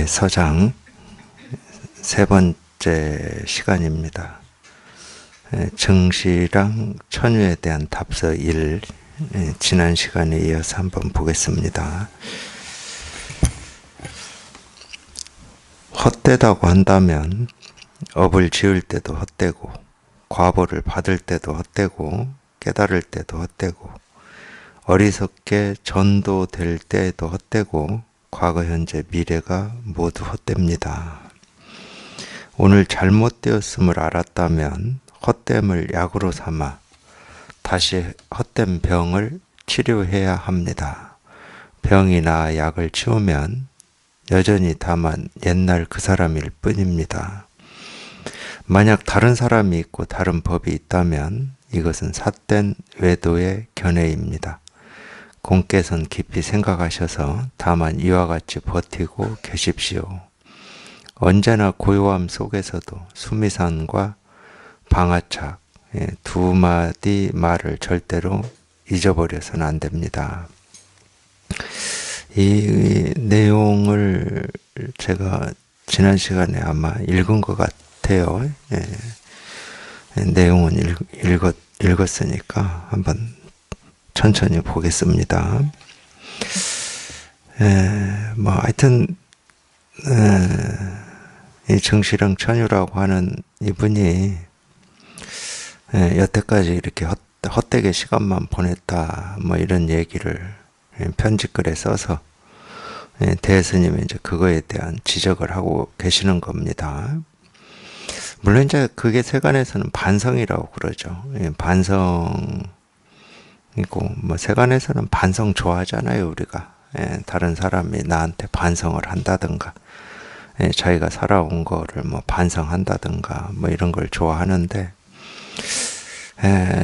서장 세 번째 시간입니다. 증시랑 천유에 대한 답서 1, 지난 시간에 이어서 한번 보겠습니다. 헛되다고 한다면 업을 지을 때도 헛되고, 과보를 받을 때도 헛되고, 깨달을 때도 헛되고, 어리석게 전도될 때도 헛되고, 과거, 현재, 미래가 모두 헛됩니다. 오늘 잘못되었음을 알았다면 헛됨을 약으로 삼아 다시 헛된 병을 치료해야 합니다. 병이나 약을 치우면 여전히 다만 옛날 그 사람일 뿐입니다. 만약 다른 사람이 있고 다른 법이 있다면 이것은 삿된 외도의 견해입니다. 공께서는 깊이 생각하셔서 다만 이와 같이 버티고 계십시오. 언제나 고요함 속에서도 수미산과 방아착 두 마디 말을 절대로 잊어버려서는 안 됩니다. 이 내용을 제가 지난 시간에 아마 읽은 것 같아요. 내용은 읽었으니까 한번 천천히 보겠습니다. 하여튼 이 정실형 천유라고 하는 이분이 여태까지 이렇게 헛되게 시간만 보냈다 이런 얘기를 편집글에 써서 대스님이 이제 그거에 대한 지적을 하고 계시는 겁니다. 물론 이제 그게 세간에서는 반성이라고 그러죠. 반성이고 세간에서는 반성 좋아하잖아요, 우리가. 다른 사람이 나한테 반성을 한다든가 자기가 살아온 거를 반성한다든가 이런 걸 좋아하는데,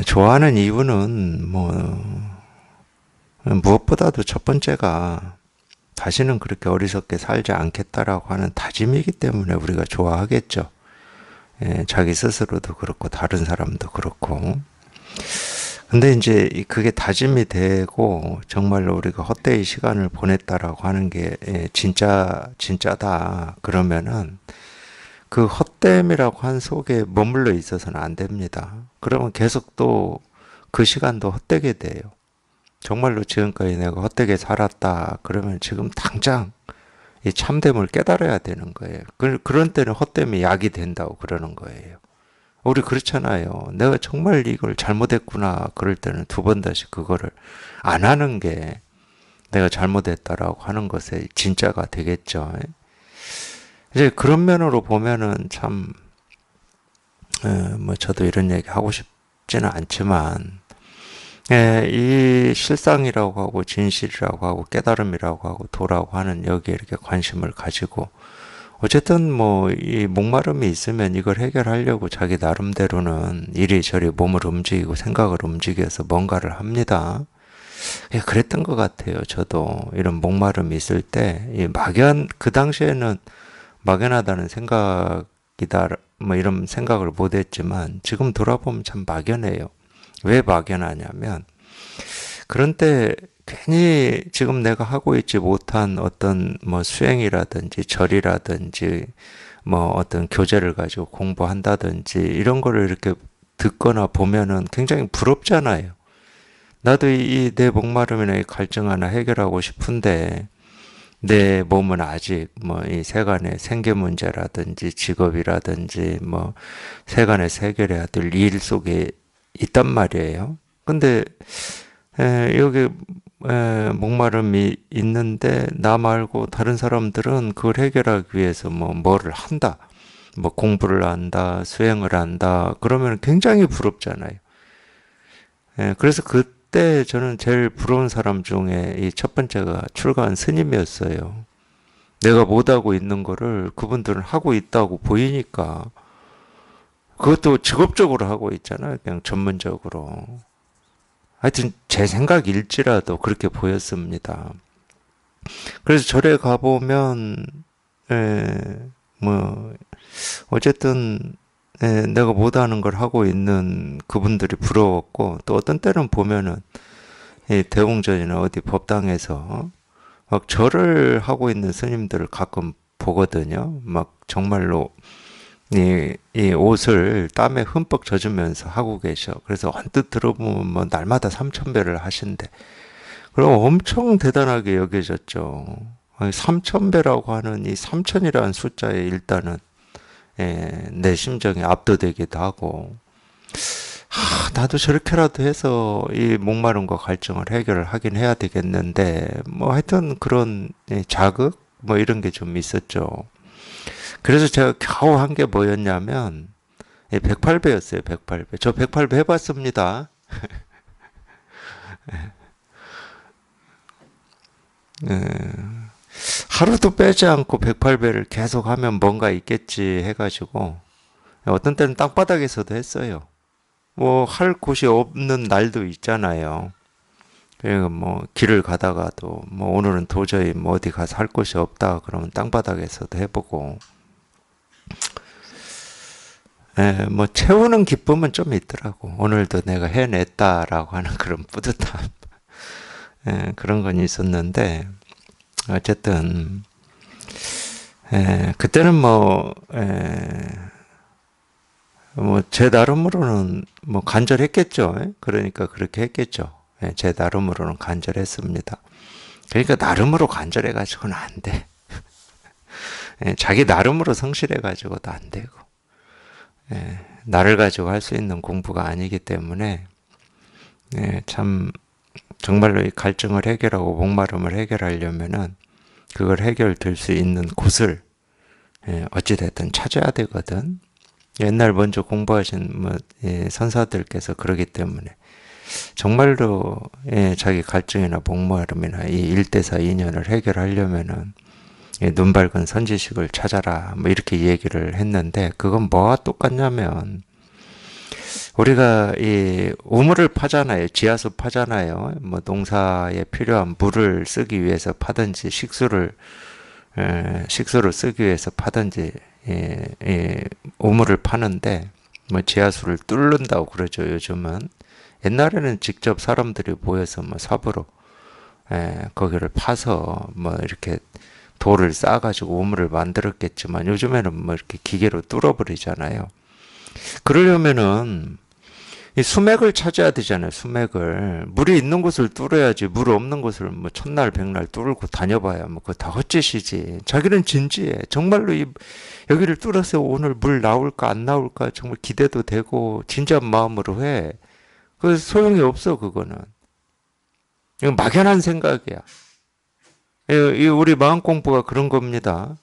좋아하는 이유는 무엇보다도 첫 번째가 다시는 그렇게 어리석게 살지 않겠다라고 하는 다짐이기 때문에 우리가 좋아하겠죠. 자기 스스로도 그렇고 다른 사람도 그렇고. 근데 이제 그게 다짐이 되고 정말로 우리가 헛되이 시간을 보냈다라고 하는 게 진짜다 그러면은 그 헛됨이라고 한 속에 머물러 있어서는 안 됩니다. 그러면 계속 또 그 시간도 헛되게 돼요. 정말로 지금까지 내가 헛되게 살았다 그러면 지금 당장 이 참됨을 깨달아야 되는 거예요. 그런 때는 헛됨이 약이 된다고 그러는 거예요. 우리 그렇잖아요. 내가 정말 이걸 잘못했구나 그럴 때는 두 번 다시 그거를 안 하는 게 내가 잘못했다라고 하는 것의 진짜가 되겠죠. 이제 그런 면으로 보면은 참 저도 이런 얘기 하고 싶지는 않지만 이 실상이라고 하고 진실이라고 하고 깨달음이라고 하고 도라고 하는 여기에 이렇게 관심을 가지고 어쨌든 이 목마름이 있으면 이걸 해결하려고 자기 나름대로는 이리저리 몸을 움직이고 생각을 움직여서 뭔가를 합니다. 그랬던 것 같아요. 저도 이런 목마름이 있을 때 이 그 당시에는 막연하다는 생각이다 이런 생각을 못했지만 지금 돌아보면 참 막연해요. 왜 막연하냐면 그런 때 괜히 지금 내가 하고 있지 못한 어떤 수행이라든지 절이라든지 어떤 교재를 가지고 공부한다든지 이런 거를 이렇게 듣거나 보면은 굉장히 부럽잖아요. 나도 이 내 목마름이나 이 갈증 하나 해결하고 싶은데 내 몸은 아직 이 세간의 생계 문제라든지 직업이라든지 세간에 해결해야 될 일 속에 있단 말이에요. 근데 여기 목마름이 있는데 나 말고 다른 사람들은 그걸 해결하기 위해서 뭐를 한다. 공부를 한다, 수행을 한다. 그러면 굉장히 부럽잖아요. 그래서 그때 저는 제일 부러운 사람 중에 이 첫 번째가 출가한 스님이었어요. 내가 못하고 있는 거를 그분들은 하고 있다고 보이니까 그것도 직업적으로 하고 있잖아요. 그냥 전문적으로. 하여튼 제 생각일지라도 그렇게 보였습니다. 그래서 절에 가보면 어쨌든 내가 못하는 걸 하고 있는 그분들이 부러웠고 또 어떤 때는 보면은 대웅전이나 어디 법당에서 막 절을 하고 있는 스님들을 가끔 보거든요. 막 정말로 이 옷을 땀에 흠뻑 젖으면서 하고 계셔. 그래서 언뜻 들어보면 뭐 날마다 3,000배를 하신대. 그럼 엄청 대단하게 여겨졌죠. 3,000배라고 하는 이 3,000이라는 숫자에 일단은 내 심정이 압도되기도 하고, 나도 저렇게라도 해서 이 목마름과 갈증을 해결을 하긴 해야 되겠는데, 뭐 하여튼 그런 자극 뭐 이런 게 좀 있었죠. 그래서 제가 겨우 한 게 뭐였냐면 108배였어요. 108배. 저 108배 해봤습니다. 하루도 빼지 않고 108배를 계속 하면 뭔가 있겠지 해가지고 어떤 때는 땅바닥에서도 했어요. 뭐 할 곳이 없는 날도 있잖아요. 그러니까 뭐 길을 가다가도 뭐 오늘은 도저히 뭐 어디 가서 할 곳이 없다 그러면 땅바닥에서도 해보고 뭐 채우는 기쁨은 좀 있더라고. 오늘도 내가 해냈다라고 하는 그런 뿌듯함 그런 건 있었는데 어쨌든 그때는 뭐 제 나름으로는 뭐 간절했겠죠. 그러니까 그렇게 했겠죠. 제 나름으로는 간절했습니다. 그러니까 나름으로 간절해가지고는 안 돼. 자기 나름으로 성실해가지고도 안 되고 나를 가지고 할 수 있는 공부가 아니기 때문에 참 정말로 이 갈증을 해결하고 목마름을 해결하려면은 그걸 해결될 수 있는 곳을 어찌됐든 찾아야 되거든. 옛날 먼저 공부하신 선사들께서 그러기 때문에 정말로 자기 갈증이나 목마름이나 이 일대사 인연을 해결하려면은 눈 밝은 선지식을 찾아라 뭐 이렇게 얘기를 했는데 그건 뭐와 똑같냐면 우리가 이 우물을 파잖아요. 지하수 파잖아요. 뭐 농사에 필요한 물을 쓰기 위해서 파든지 식수를 쓰기 위해서 파든지 우물을 파는데 뭐 지하수를 뚫는다고 그러죠. 요즘은 옛날에는 직접 사람들이 모여서 뭐 삽으로 거기를 파서 뭐 이렇게 돌을 싸가지고 우물을 만들었겠지만 요즘에는 뭐 이렇게 기계로 뚫어버리잖아요. 그러려면은 이 수맥을 찾아야 되잖아요. 수맥을 물이 있는 곳을 뚫어야지 물 없는 곳을 뭐 첫날 백날 뚫고 다녀봐야 뭐 그거 다 헛짓이지. 자기는 진지해. 정말로 여기를 뚫어서 오늘 물 나올까 안 나올까 정말 기대도 되고 진지한 마음으로 해. 그 소용이 없어 그거는. 이건 막연한 생각이야. 우리 마음 공부가 그런 겁니다.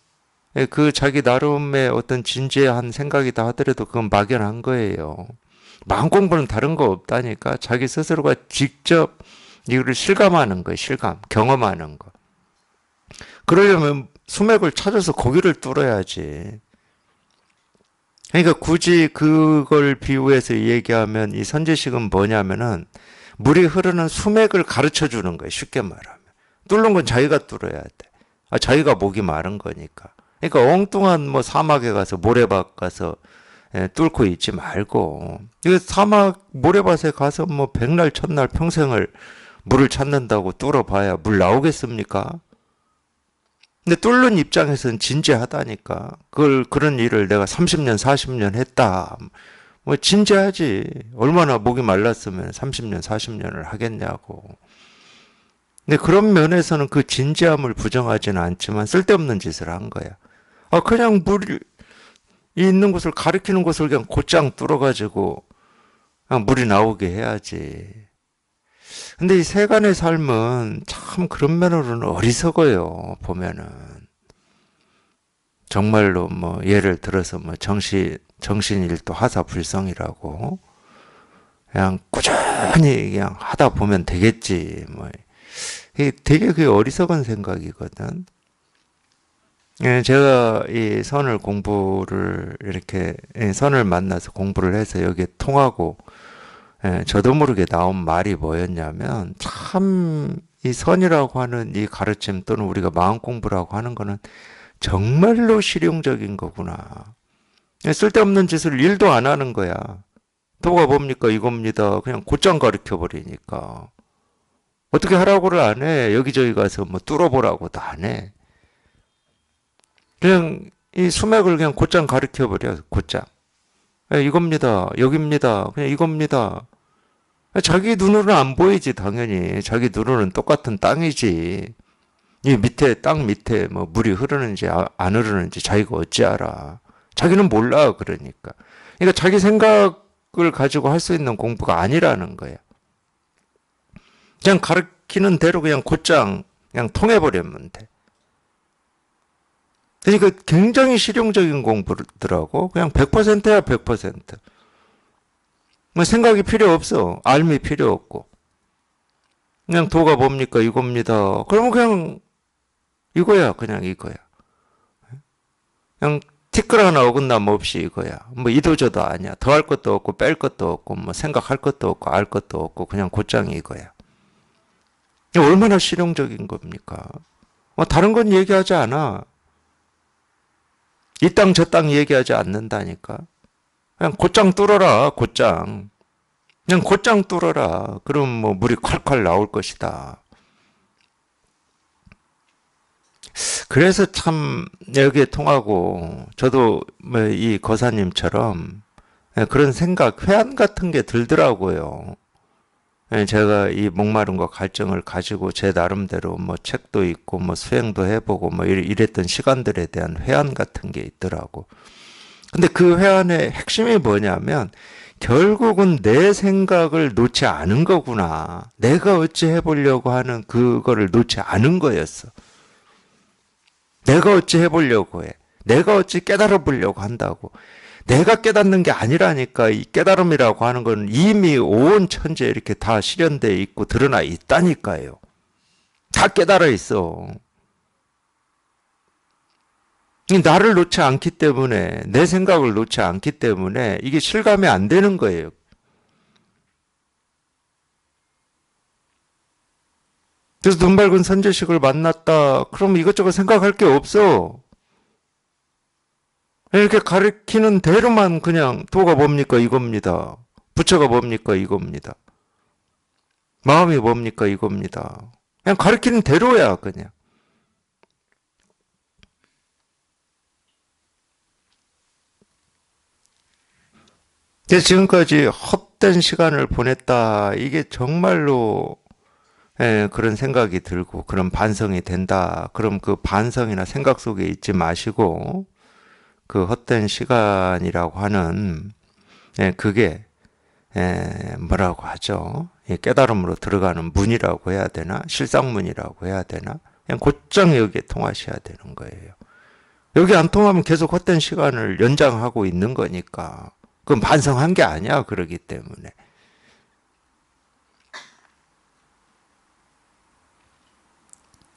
그 자기 나름의 어떤 진지한 생각이다 하더라도 그건 막연한 거예요. 마음 공부는 다른 거 없다니까. 자기 스스로가 직접 이거를 실감하는 거예요. 실감, 경험하는 거. 그러려면 수맥을 찾아서 거기를 뚫어야지. 그러니까 굳이 그걸 비유해서 얘기하면 이 선지식은 뭐냐면은 물이 흐르는 수맥을 가르쳐 주는 거예요. 쉽게 말하면. 뚫는 건 자기가 뚫어야 돼. 자기가 목이 마른 거니까. 그러니까 엉뚱한 뭐 사막에 가서 모래밭 가서 뚫고 있지 말고 이 사막 모래밭에 가서 뭐 백날 첫날 평생을 물을 찾는다고 뚫어봐야 물 나오겠습니까? 근데 뚫는 입장에서는 진지하다니까. 그런 일을 내가 30년, 40년 했다. 뭐 진지하지. 얼마나 목이 말랐으면 30년, 40년을 하겠냐고. 근데 그런 면에서는 그 진지함을 부정하지는 않지만 쓸데없는 짓을 한 거야. 그냥 물이 있는 곳을 가리키는 곳을 그냥 곧장 뚫어가지고 그냥 물이 나오게 해야지. 근데 이 세간의 삶은 참 그런 면으로는 어리석어요. 보면은 정말로 뭐 예를 들어서 뭐 정신일도 하사불성이라고 그냥 꾸준히 그냥 하다 보면 되겠지. 뭐 이게 되게 그게 어리석은 생각이거든. 제가 이 선을 공부를 이렇게 선을 만나서 공부를 해서 여기에 통하고 저도 모르게 나온 말이 뭐였냐면 참 이 선이라고 하는 이 가르침 또는 우리가 마음 공부라고 하는 거는 정말로 실용적인 거구나. 쓸데없는 짓을 일도 안 하는 거야. 도가 뭡니까 이겁니다. 그냥 곧장 가르쳐 버리니까. 어떻게 하라고를 안 해. 여기저기 가서 뭐 뚫어보라고도 안 해. 그냥 이 수맥을 그냥 곧장 가르쳐 버려. 곧장. 이겁니다. 여기입니다. 그냥 이겁니다. 자기 눈으로는 안 보이지, 당연히. 자기 눈으로는 똑같은 땅이지. 이 밑에, 땅 밑에 뭐 물이 흐르는지 안 흐르는지 자기가 어찌 알아. 자기는 몰라, 그러니까. 그러니까 자기 생각을 가지고 할 수 있는 공부가 아니라는 거야. 그냥 가르치는 대로 그냥 곧장 그냥 통해버리면 돼. 그러니까 굉장히 실용적인 공부더라고. 그냥 100%야, 100%. 뭐 생각이 필요 없어. 알미 필요 없고. 그냥 도가 뭡니까? 이겁니다. 그러면 그냥 이거야. 그냥 이거야. 그냥 티끌 하나 어긋남 없이 이거야. 뭐 이도저도 아니야. 더할 것도 없고 뺄 것도 없고 뭐 생각할 것도 없고 알 것도 없고 그냥 곧장이 이거야. 얼마나 실용적인 겁니까? 뭐 다른 건 얘기하지 않아. 이 땅 저 땅 얘기하지 않는다니까. 그냥 곧장 뚫어라. 곧장. 그냥 곧장 뚫어라. 그럼 뭐 물이 콸콸 나올 것이다. 그래서 참 여기에 통하고 저도 뭐 이 거사님처럼 그런 생각, 회한 같은 게 들더라고요. 제가 이 목마름과 갈증을 가지고 제 나름대로 뭐 책도 읽고 뭐 수행도 해보고 뭐 이랬던 시간들에 대한 회한 같은 게 있더라고. 근데 그 회한의 핵심이 뭐냐면 결국은 내 생각을 놓지 않은 거구나. 내가 어찌 해보려고 하는 그거를 놓지 않은 거였어. 내가 어찌 해보려고 해. 내가 어찌 깨달아 보려고 한다고. 내가 깨닫는 게 아니라니까. 이 깨달음이라고 하는 건 이미 온 천지에 이렇게 다 실현되어 있고 드러나 있다니까요. 다 깨달아 있어. 나를 놓지 않기 때문에, 내 생각을 놓지 않기 때문에 이게 실감이 안 되는 거예요. 그래서 눈 밝은 선제식을 만났다. 그럼 이것저것 생각할 게 없어. 이렇게 가르치는 대로만 그냥 도가 뭡니까 이겁니다. 부처가 뭡니까 이겁니다. 마음이 뭡니까 이겁니다. 그냥 가르치는 대로야 그냥. 그래서 지금까지 헛된 시간을 보냈다. 이게 정말로 그런 생각이 들고 그런 반성이 된다. 그럼 그 반성이나 생각 속에 있지 마시고 그 헛된 시간이라고 하는 그게 뭐라고 하죠? 깨달음으로 들어가는 문이라고 해야 되나? 실상문이라고 해야 되나? 그냥 곧장 여기에 통하셔야 되는 거예요. 여기 안 통하면 계속 헛된 시간을 연장하고 있는 거니까. 그건 반성한 게 아니야, 그러기 때문에.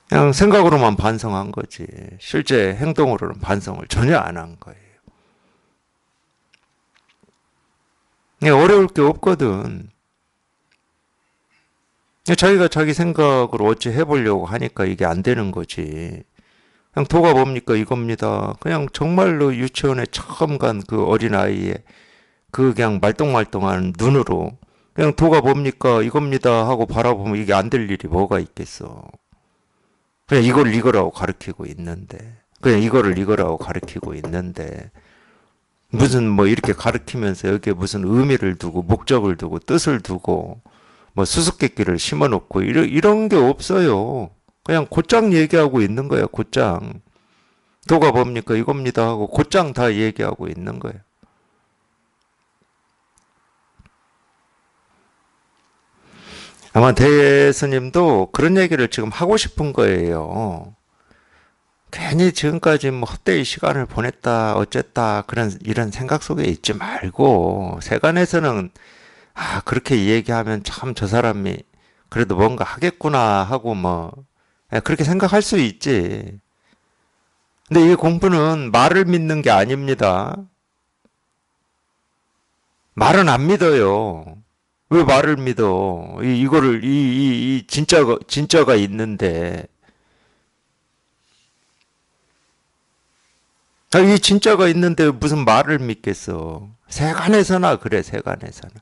그냥 생각으로만 반성한 거지. 실제 행동으로는 반성을 전혀 안 한 거예요. 어려울 게 없거든. 자기가 자기 생각으로 어찌 해보려고 하니까 이게 안 되는 거지. 그냥 도가 뭡니까? 이겁니다. 그냥 정말로 유치원에 처음 간 그 어린아이의 그 그냥 말똥말똥한 눈으로 그냥 도가 뭡니까? 이겁니다. 하고 바라보면 이게 안 될 일이 뭐가 있겠어. 그냥 이걸 이거라고 가르치고 있는데. 그냥 이거를 이거라고 가르치고 있는데. 무슨 뭐 이렇게 가르치면서 여기에 무슨 의미를 두고 목적을 두고 뜻을 두고 뭐 수수께끼를 심어놓고 이런 게 없어요. 그냥 곧장 얘기하고 있는 거예요. 곧장. 도가 뭡니까? 이겁니다 하고 곧장 다 얘기하고 있는 거예요. 아마 대스님도 그런 얘기를 지금 하고 싶은 거예요. 괜히 지금까지 뭐 헛되이 시간을 보냈다, 어쨌다, 이런 생각 속에 있지 말고, 세간에서는, 그렇게 얘기하면 참 저 사람이 그래도 뭔가 하겠구나 하고 뭐, 그렇게 생각할 수 있지. 근데 이 공부는 말을 믿는 게 아닙니다. 말은 안 믿어요. 왜 말을 믿어? 이거를, 진짜가 있는데. 이 진짜가 있는데 무슨 말을 믿겠어. 세간에서나 그래, 세간에서나.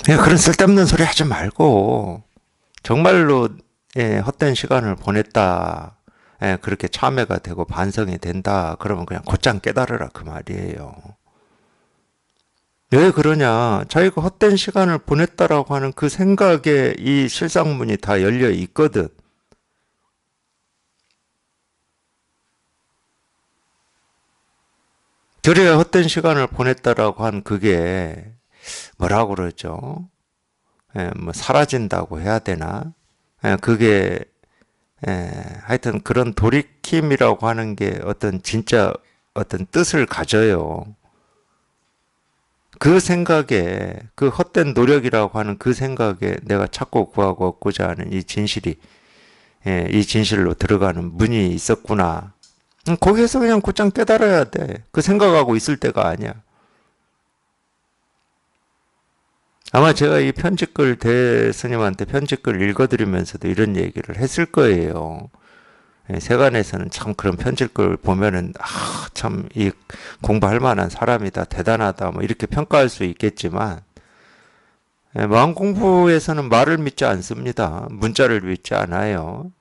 그런 쓸데없는 소리 하지 말고 정말로 헛된 시간을 보냈다. 그렇게 참회가 되고 반성이 된다. 그러면 그냥 곧장 깨달으라 그 말이에요. 왜 그러냐? 자기가 헛된 시간을 보냈다라고 하는 그 생각에 이 실상문이 다 열려 있거든. 그래야 헛된 시간을 보냈다라고 한 그게 뭐라고 그러죠? 뭐 사라진다고 해야 되나? 그게 하여튼 그런 돌이킴이라고 하는 게 어떤 진짜 어떤 뜻을 가져요. 그 생각에 그 헛된 노력이라고 하는 그 생각에 내가 찾고 구하고 얻고자 하는 이 진실이 이 진실로 들어가는 문이 있었구나. 거기에서 그냥 곧장 깨달아야 돼. 그 생각하고 있을 때가 아니야. 아마 제가 이 편집글 대스님한테 편집글 읽어드리면서도 이런 얘기를 했을 거예요. 세간에서는 참 그런 편집글 보면은 참 이 공부할 만한 사람이다, 대단하다, 뭐 이렇게 평가할 수 있겠지만 마음 공부에서는 말을 믿지 않습니다. 문자를 믿지 않아요.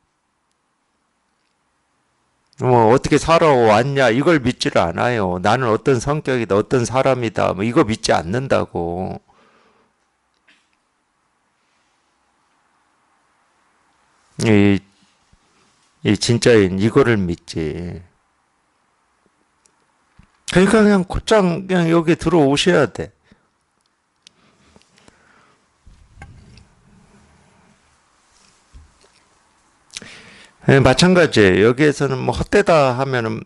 뭐 어떻게 살아왔냐 이걸 믿지를 않아요. 나는 어떤 성격이다, 어떤 사람이다, 뭐 이거 믿지 않는다고. 이, 이 진짜인 이거를 믿지. 그러니까 그냥 곧장 그냥 여기 들어오셔야 돼. 마찬가지예요. 여기에서는 뭐 헛되다 하면은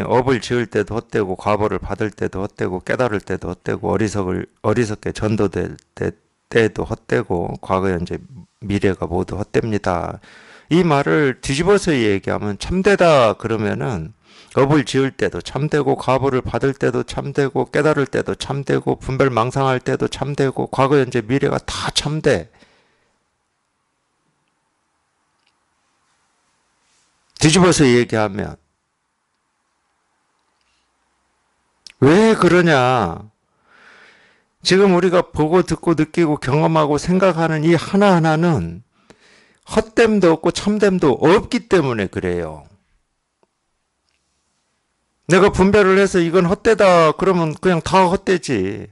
업을 지을 때도 헛되고 과보를 받을 때도 헛되고 깨달을 때도 헛되고 어리석게 전도될 때도 헛되고 과거 현재 미래가 모두 헛됩니다. 이 말을 뒤집어서 얘기하면 참되다 그러면은 업을 지을 때도 참되고 과보를 받을 때도 참되고 깨달을 때도 참되고 분별망상할 때도 참되고 과거 현재 미래가 다 참돼. 뒤집어서 얘기하면 왜 그러냐? 지금 우리가 보고 듣고 느끼고 경험하고 생각하는 이 하나하나는 헛됨도 없고 참됨도 없기 때문에 그래요. 내가 분별을 해서 이건 헛되다 그러면 그냥 다 헛되지.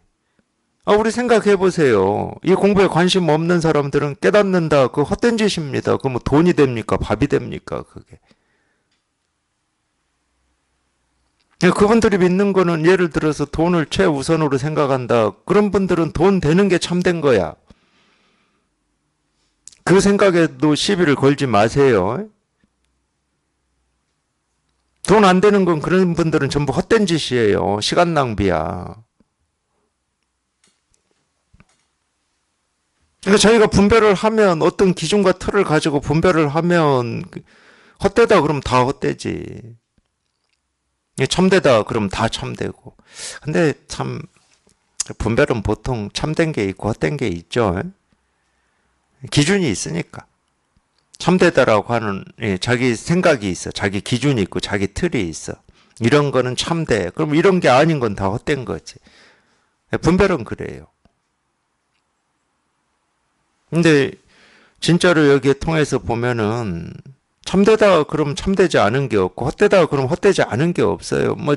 우리 생각해 보세요. 이 공부에 관심 없는 사람들은 깨닫는다. 그 헛된 짓입니다. 그 뭐 돈이 됩니까? 밥이 됩니까? 그게. 그분들이 믿는 거는 예를 들어서 돈을 최우선으로 생각한다. 그런 분들은 돈 되는 게 참된 거야. 그 생각에도 시비를 걸지 마세요. 돈 안 되는 건 그런 분들은 전부 헛된 짓이에요. 시간 낭비야. 그러니까 저희가 분별을 하면 어떤 기준과 틀을 가지고 분별을 하면 헛되다 그러면 다 헛되지. 참되다 그러면 다 참되고. 근데 참 분별은 보통 참된 게 있고 헛된 게 있죠. 기준이 있으니까. 참되다라고 하는 자기 생각이 있어. 자기 기준이 있고 자기 틀이 있어. 이런 거는 참돼. 그럼 이런 게 아닌 건 다 헛된 거지. 분별은 그래요. 근데 진짜로 여기에 통해서 보면은 참되다 그러면 참되지 않은 게 없고 헛되다 그러면 헛되지 않은 게 없어요. 뭐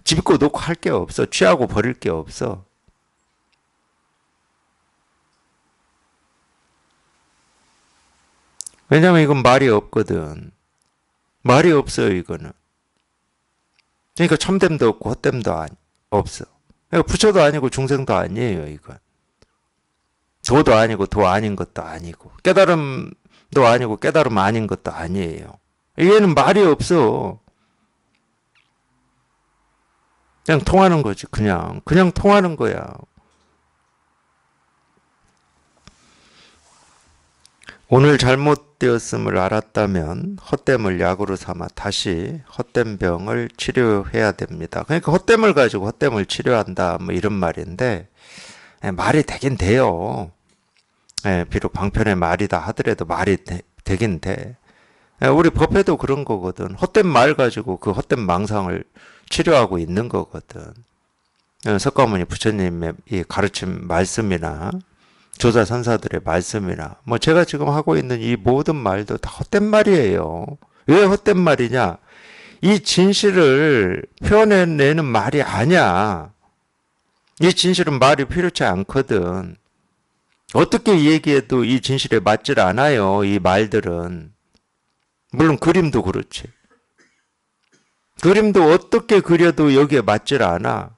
집고 놓고 할 게 없어. 취하고 버릴 게 없어. 왜냐면 이건 말이 없거든. 말이 없어요, 이거는. 그러니까 참됨도 없고 헛됨도 없어. 그러니까 부처도 아니고 중생도 아니에요, 이건. 도도 아니고 도 아닌 것도 아니고 깨달음도 아니고 깨달음 아닌 것도 아니에요. 얘는 말이 없어. 그냥 통하는 거지, 그냥 통하는 거야. 오늘 잘못되었음을 알았다면 헛됨을 약으로 삼아 다시 헛된 병을 치료해야 됩니다. 그러니까 헛됨을 가지고 헛됨을 치료한다 뭐 이런 말인데 말이 되긴 돼요. 비록 방편의 말이다 하더라도 말이 되긴 돼. 우리 법회도 그런 거거든. 헛된 말 가지고 그 헛된 망상을 치료하고 있는 거거든. 석가모니 부처님의 이 가르침 말씀이나 조사 선사들의 말씀이나 뭐 제가 지금 하고 있는 이 모든 말도 다 헛된 말이에요. 왜 헛된 말이냐? 이 진실을 표현해내는 말이 아니야. 이 진실은 말이 필요치 않거든. 어떻게 얘기해도 이 진실에 맞질 않아요. 이 말들은. 물론 그림도 그렇지. 그림도 어떻게 그려도 여기에 맞질 않아.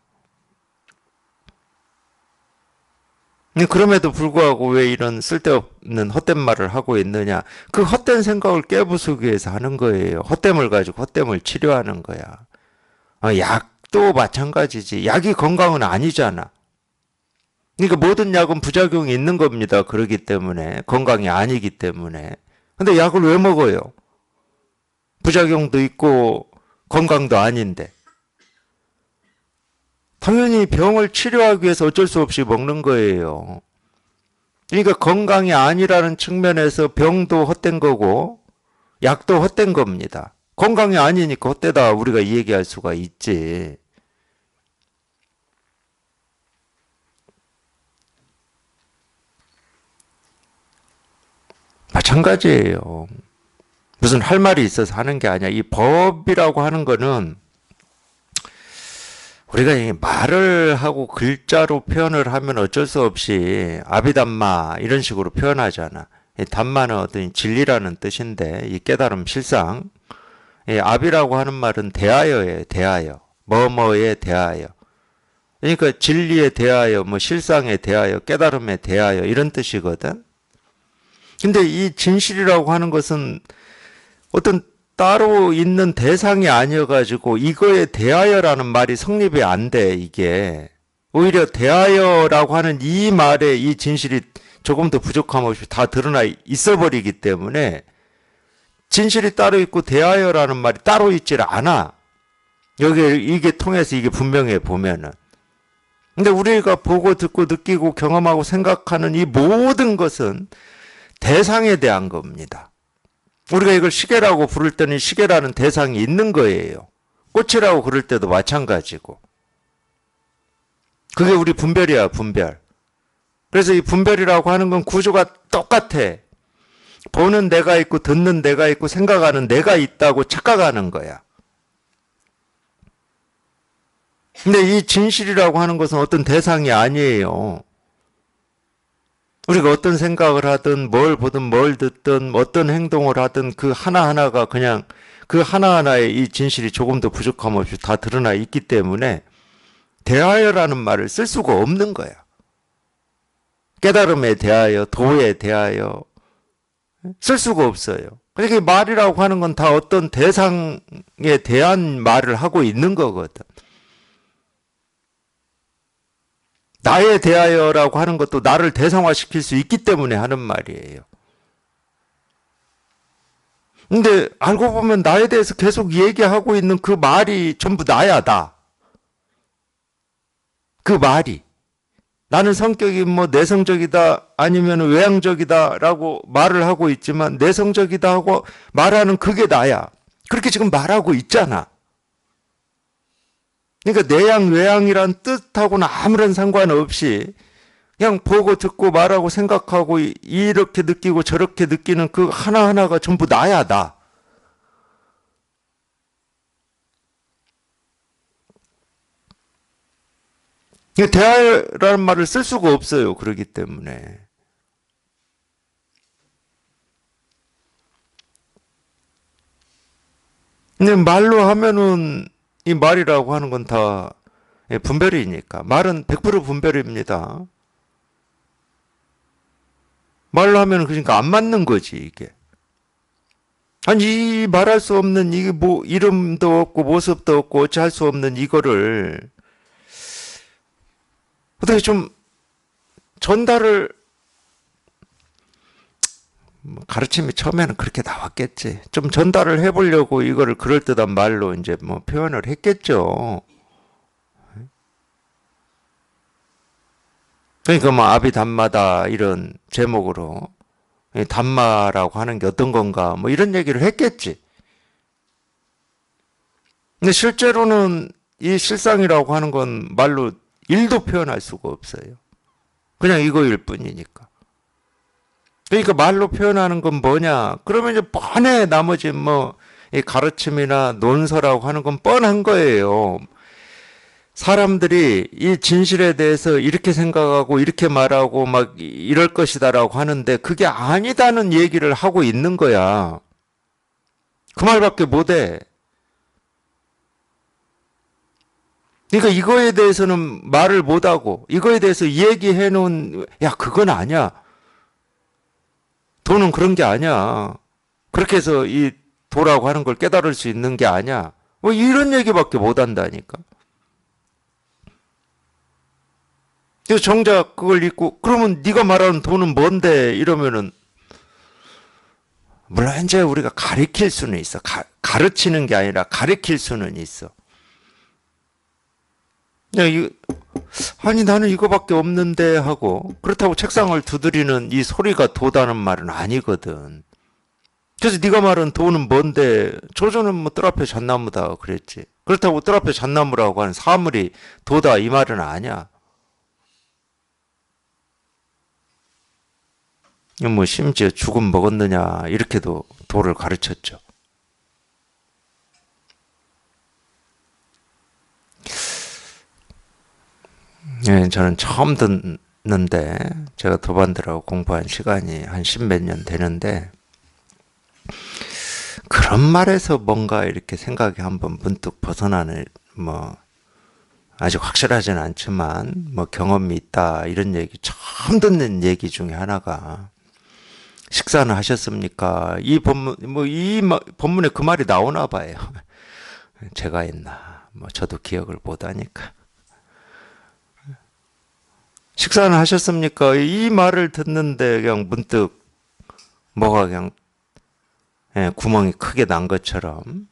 그럼에도 불구하고 왜 이런 쓸데없는 헛된 말을 하고 있느냐. 그 헛된 생각을 깨부수기 위해서 하는 거예요. 헛됨을 가지고 헛됨을 치료하는 거야. 약도 마찬가지지. 약이 건강은 아니잖아. 그러니까 모든 약은 부작용이 있는 겁니다. 그러기 때문에. 건강이 아니기 때문에. 근데 약을 왜 먹어요? 부작용도 있고 건강도 아닌데. 당연히 병을 치료하기 위해서 어쩔 수 없이 먹는 거예요. 그러니까 건강이 아니라는 측면에서 병도 헛된 거고 약도 헛된 겁니다. 건강이 아니니까 헛되다 우리가 얘기할 수가 있지. 마찬가지예요. 무슨 할 말이 있어서 하는 게 아니야. 이 법이라고 하는 거는 우리가 이 말을 하고 글자로 표현을 하면 어쩔 수 없이 아비담마 이런 식으로 표현하잖아. 이 담마는 어떤 진리라는 뜻인데 이 깨달음 실상. 이 아비라고 하는 말은 대하여에 대하여. 뭐뭐에 대하여. 그러니까 진리에 대하여, 뭐 실상에 대하여, 깨달음에 대하여 이런 뜻이거든. 근데 이 진실이라고 하는 것은 어떤 따로 있는 대상이 아니어가지고 이거에 대하여라는 말이 성립이 안 돼, 이게. 오히려 대하여라고 하는 이 말에 이 진실이 조금 더 부족함 없이 다 드러나 있어버리기 때문에 진실이 따로 있고 대하여라는 말이 따로 있질 않아. 여기 이게 통해서 이게 분명해 보면은. 근데 우리가 보고 듣고 느끼고 경험하고 생각하는 이 모든 것은 대상에 대한 겁니다. 우리가 이걸 시계라고 부를 때는 시계라는 대상이 있는 거예요. 꽃이라고 그럴 때도 마찬가지고. 그게 우리 분별이야, 분별. 그래서 이 분별이라고 하는 건 구조가 똑같아. 보는 내가 있고 듣는 내가 있고 생각하는 내가 있다고 착각하는 거야. 근데 이 진실이라고 하는 것은 어떤 대상이 아니에요. 우리가 어떤 생각을 하든 뭘 보든 뭘 듣든 어떤 행동을 하든 그 하나하나가 그냥 그 하나하나의 이 진실이 조금 더 부족함 없이 다 드러나 있기 때문에 대하여라는 말을 쓸 수가 없는 거야. 깨달음에 대하여, 도에 대하여 쓸 수가 없어요. 그러니까 말이라고 하는 건 다 어떤 대상에 대한 말을 하고 있는 거거든. 나에 대하여라고 하는 것도 나를 대상화시킬 수 있기 때문에 하는 말이에요. 근데 알고 보면 나에 대해서 계속 얘기하고 있는 그 말이 전부 나야, 나. 그 말이. 나는 성격이 뭐 내성적이다 아니면 외향적이다 라고 말을 하고 있지만 내성적이다 하고 말하는 그게 나야. 그렇게 지금 말하고 있잖아. 그러니까 내양 외양이란 뜻하고는 아무런 상관없이 그냥 보고 듣고 말하고 생각하고 이렇게 느끼고 저렇게 느끼는 그 하나하나가 전부 나야, 나. 대화라는 말을 쓸 수가 없어요. 그렇기 때문에. 근데 말로 하면은 이 말이라고 하는 건 다 분별이니까. 말은 100% 분별입니다. 말로 하면 그러니까 안 맞는 거지, 이게. 아니, 이 말할 수 없는, 이게 뭐, 이름도 없고, 모습도 없고, 어찌 할 수 없는 이거를, 어떻게 좀 전달을, 가르침이 처음에는 그렇게 나왔겠지. 좀 전달을 해보려고 이거를 그럴듯한 말로 이제 뭐 표현을 했겠죠. 그러니까 뭐 아비담마다 이런 제목으로 담마라고 하는 게 어떤 건가 뭐 이런 얘기를 했겠지. 근데 실제로는 이 실상이라고 하는 건 말로 일도 표현할 수가 없어요. 그냥 이거일 뿐이니까. 그러니까 말로 표현하는 건 뭐냐? 그러면 이제 뻔해. 나머지 뭐, 이 가르침이나 논서라고 하는 건 뻔한 거예요. 사람들이 이 진실에 대해서 이렇게 생각하고 이렇게 말하고 막 이럴 것이다라고 하는데 그게 아니다는 얘기를 하고 있는 거야. 그 말밖에 못 해. 그러니까 이거에 대해서는 말을 못 하고 이거에 대해서 얘기해 놓은 야, 그건 아니야. 도는 그런 게 아니야. 그렇게 해서 이 도라고 하는 걸 깨달을 수 있는 게 아니야. 뭐 이런 얘기밖에 못 한다니까. 그래서 정작 그걸 읽고 그러면 네가 말하는 도는 뭔데 이러면은 물론 이제 우리가 가르칠 수는 있어. 가르치는 게 아니라 가르칠 수는 있어. 야, 아니 나는 이거밖에 없는데 하고 그렇다고 책상을 두드리는 이 소리가 도다는 말은 아니거든. 그래서 네가 말한 도는 뭔데? 조조는 뭐 뜰 앞에 잣나무다 그랬지. 그렇다고 뜰 앞에 잣나무라고 하는 사물이 도다 이 말은 아니야. 뭐 심지어 죽음 먹었느냐 이렇게도 도를 가르쳤죠. 예, 저는 처음 듣는데 제가 도반들하고 공부한 시간이 한 십몇 년 되는데 그런 말에서 뭔가 이렇게 생각이 한번 문득 벗어나는 뭐 아직 확실하진 않지만 뭐 경험이 있다 이런 얘기 처음 듣는 얘기 중에 하나가 식사는 하셨습니까? 이 본문 뭐이 본문에 그 말이 나오나 봐요. 제가 했나? 뭐 저도 기억을 못 하니까. 식사는 하셨습니까? 이 말을 듣는데 그냥 문득 뭐가 그냥 구멍이 크게 난 것처럼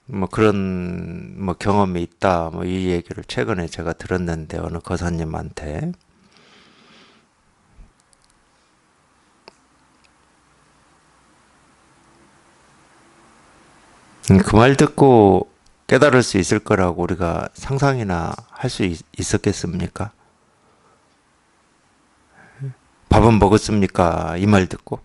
뭐 그런 뭐 경험이 있다. 뭐 이 얘기를 최근에 제가 들었는데 어느 거사님한테 그 말 듣고 깨달을 수 있을 거라고 우리가 상상이나 할 수 있었겠습니까? 밥은 먹었습니까? 이 말 듣고.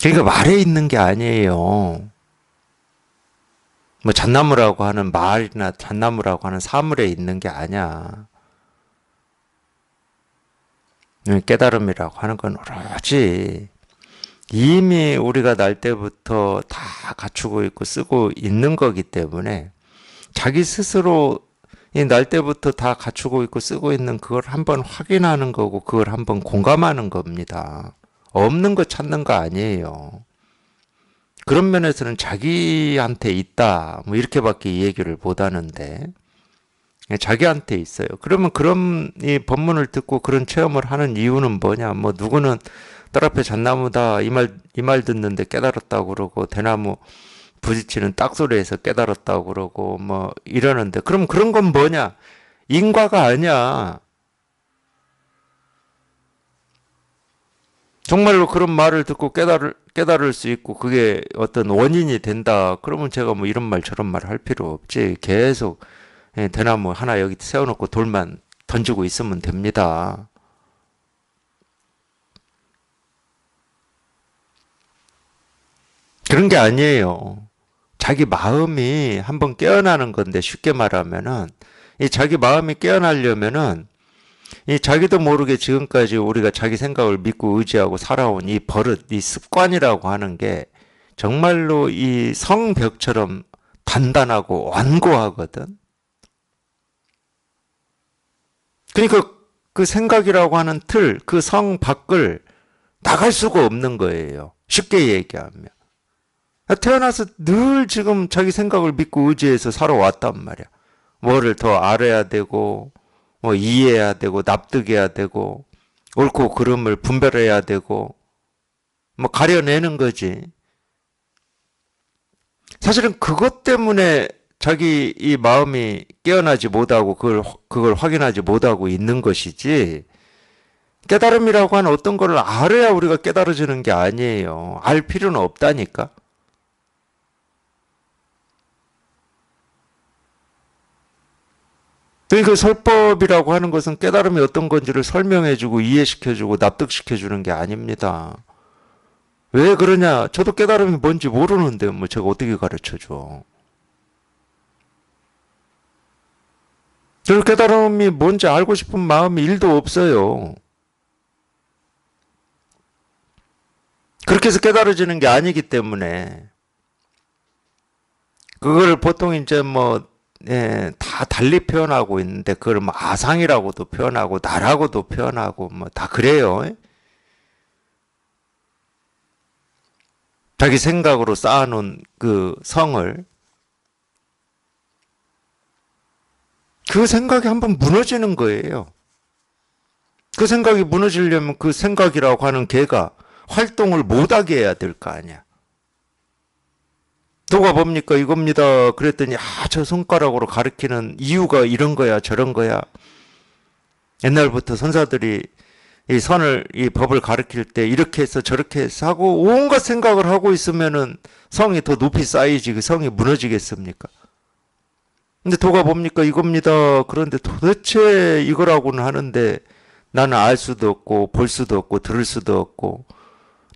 그러니까 말에 있는 게 아니에요. 뭐 잣나무라고 하는 말이나 잣나무라고 하는 사물에 있는 게 아니야. 깨달음이라고 하는 건 오로지 이미 우리가 날 때부터 다 갖추고 있고 쓰고 있는 거기 때문에 자기 스스로 이 날 때부터 다 갖추고 있고 쓰고 있는 그걸 한번 확인하는 거고 그걸 한번 공감하는 겁니다. 없는 거 찾는 거 아니에요. 그런 면에서는 자기한테 있다. 뭐 이렇게밖에 이 얘기를 못 하는데 자기한테 있어요. 그러면 그런 이 법문을 듣고 그런 체험을 하는 이유는 뭐냐? 뭐 누구는 딸 앞에 잣나무다 이 말 듣는데 깨달았다고 그러고 대나무 부딪히는 딱소리에서 깨달았다고 그러고 뭐 이러는데 그럼 그런 건 뭐냐? 인과가 아니야. 정말로 그런 말을 듣고 깨달을 수 있고 그게 어떤 원인이 된다. 그러면 제가 뭐 이런 말 저런 말 할 필요 없지. 계속 대나무 하나 여기 세워놓고 돌만 던지고 있으면 됩니다. 그런 게 아니에요. 자기 마음이 한번 깨어나는 건데 쉽게 말하면은 이 자기 마음이 깨어나려면은 이 자기도 모르게 지금까지 우리가 자기 생각을 믿고 의지하고 살아온 이 버릇, 이 습관이라고 하는 게 정말로 이 성벽처럼 단단하고 완고하거든. 그러니까 그 생각이라고 하는 틀, 그 성 밖을 나갈 수가 없는 거예요. 쉽게 얘기하면. 태어나서 늘 지금 자기 생각을 믿고 의지해서 살아왔단 말이야. 뭐를 더 알아야 되고, 뭐 이해해야 되고, 납득해야 되고, 옳고 그름을 분별해야 되고, 뭐 가려내는 거지. 사실은 그것 때문에 자기 이 마음이 깨어나지 못하고 그걸 확인하지 못하고 있는 것이지, 깨달음이라고 하는 어떤 거를 알아야 우리가 깨달아지는 게 아니에요. 알 필요는 없다니까. 그 설법이라고 하는 것은 깨달음이 어떤 건지를 설명해주고 이해시켜주고 납득시켜주는 게 아닙니다. 왜 그러냐? 저도 깨달음이 뭔지 모르는데 뭐 제가 어떻게 가르쳐줘? 저 깨달음이 뭔지 알고 싶은 마음이 1도 없어요. 그렇게 해서 깨달아지는 게 아니기 때문에 그걸 보통 이제 뭐 다 달리 표현하고 있는데 그걸 뭐 아상이라고도 표현하고 나라고도 표현하고 뭐 다 그래요. 자기 생각으로 쌓아놓은 그 성을 그 생각이 한번 무너지는 거예요. 그 생각이 무너지려면 그 생각이라고 하는 개가 활동을 못하게 해야 될 거 아니야. 누가 뭡니까? 이겁니다. 그랬더니 저 손가락으로 가리키는 이유가 이런 거야 저런 거야. 옛날부터 선사들이 이 선을 이 법을 가리킬 때 이렇게 해서 저렇게 해서 하고 온갖 생각을 하고 있으면은 성이 더 높이 쌓이지 그 성이 무너지겠습니까? 근데 도가 뭡니까? 이겁니다. 그런데 도대체 이거라고는 하는데 나는 알 수도 없고 볼 수도 없고 들을 수도 없고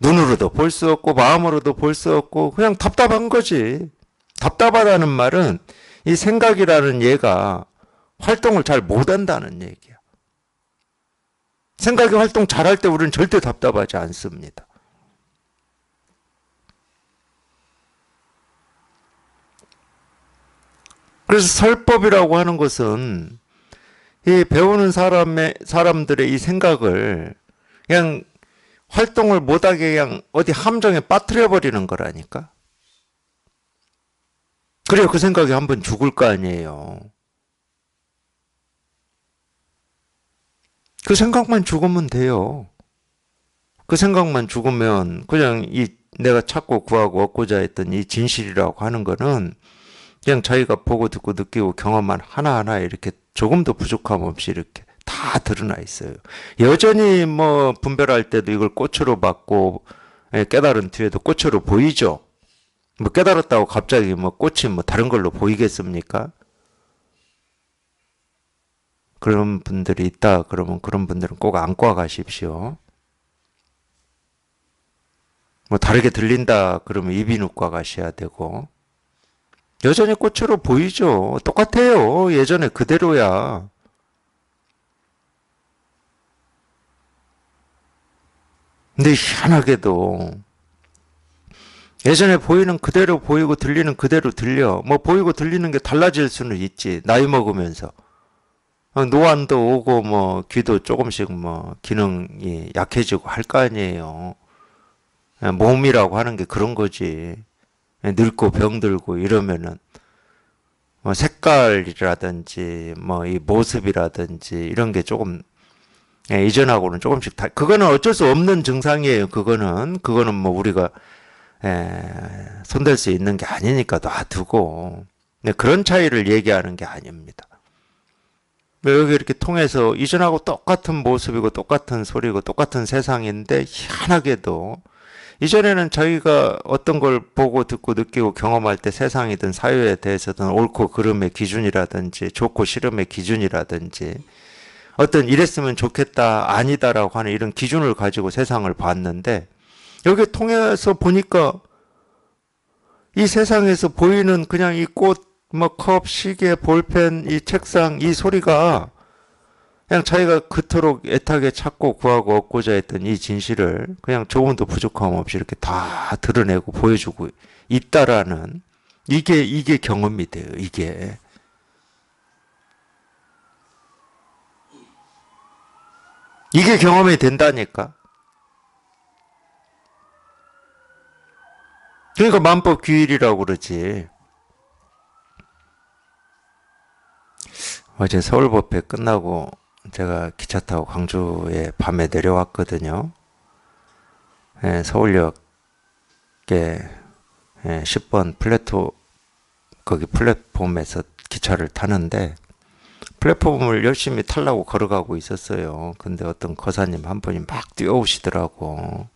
눈으로도 볼 수 없고 마음으로도 볼 수 없고 그냥 답답한 거지. 답답하다는 말은 이 생각이라는 얘가 활동을 잘 못한다는 얘기야. 생각이 활동 잘할 때 우리는 절대 답답하지 않습니다. 그래서 설법이라고 하는 것은 이 배우는 사람들의 이 생각을 그냥 활동을 못하게 그냥 어디 함정에 빠뜨려 버리는 거라니까. 그래야 그 생각이 한번 죽을 거 아니에요. 그 생각만 죽으면 돼요. 그 생각만 죽으면 그냥 이 내가 찾고 구하고 얻고자 했던 이 진실이라고 하는 거는 그냥 자기가 보고 듣고 느끼고 경험한 하나하나 이렇게 조금도 부족함 없이 이렇게 다 드러나 있어요. 여전히 뭐 분별할 때도 이걸 꽃으로 받고 깨달은 뒤에도 꽃으로 보이죠. 뭐 깨달았다고 갑자기 뭐 꽃이 뭐 다른 걸로 보이겠습니까? 그런 분들이 있다 그러면 그런 분들은 꼭 안과 가십시오. 뭐 다르게 들린다 그러면 이비인후과 가셔야 되고 여전히 꽃으로 보이죠. 똑같아요. 예전에 그대로야. 근데 희한하게도 예전에 보이는 그대로 보이고 들리는 그대로 들려. 뭐 보이고 들리는 게 달라질 수는 있지. 나이 먹으면서. 노안도 오고 뭐 귀도 조금씩 뭐 기능이 약해지고 할 거 아니에요. 몸이라고 하는 게 그런 거지. 늙고 병들고 이러면은 뭐 색깔이라든지 뭐 이 모습이라든지 이런 게 조금 이전하고는 조금씩 그거는 어쩔 수 없는 증상이에요. 그거는 뭐 우리가 손댈 수 있는 게 아니니까 놔두고 그런 차이를 얘기하는 게 아닙니다. 여기 이렇게 통해서 이전하고 똑같은 모습이고 똑같은 소리고 똑같은 세상인데 희한하게도 이전에는 저희가 어떤 걸 보고 듣고 느끼고 경험할 때 세상이든 사회에 대해서든 옳고 그름의 기준이라든지 좋고 싫음의 기준이라든지 어떤 이랬으면 좋겠다 아니다라고 하는 이런 기준을 가지고 세상을 봤는데 여기 통해서 보니까 이 세상에서 보이는 그냥 이 꽃, 뭐 컵, 시계, 볼펜, 이 책상, 이 소리가 그냥 자기가 그토록 애타게 찾고 구하고 얻고자 했던 이 진실을 그냥 조금도 부족함 없이 이렇게 다 드러내고 보여주고 있다라는 이게 경험이 돼요. 이게 경험이 된다니까. 그러니까 만법 규일이라고 그러지. 어제 서울법회 끝나고 제가 기차 타고 광주에 밤에 내려왔거든요. 서울역에 10번 거기 플랫폼에서 기차를 타는데 플랫폼을 열심히 타려고 걸어가고 있었어요. 근데 어떤 거사님 한 분이 막 뛰어오시더라고.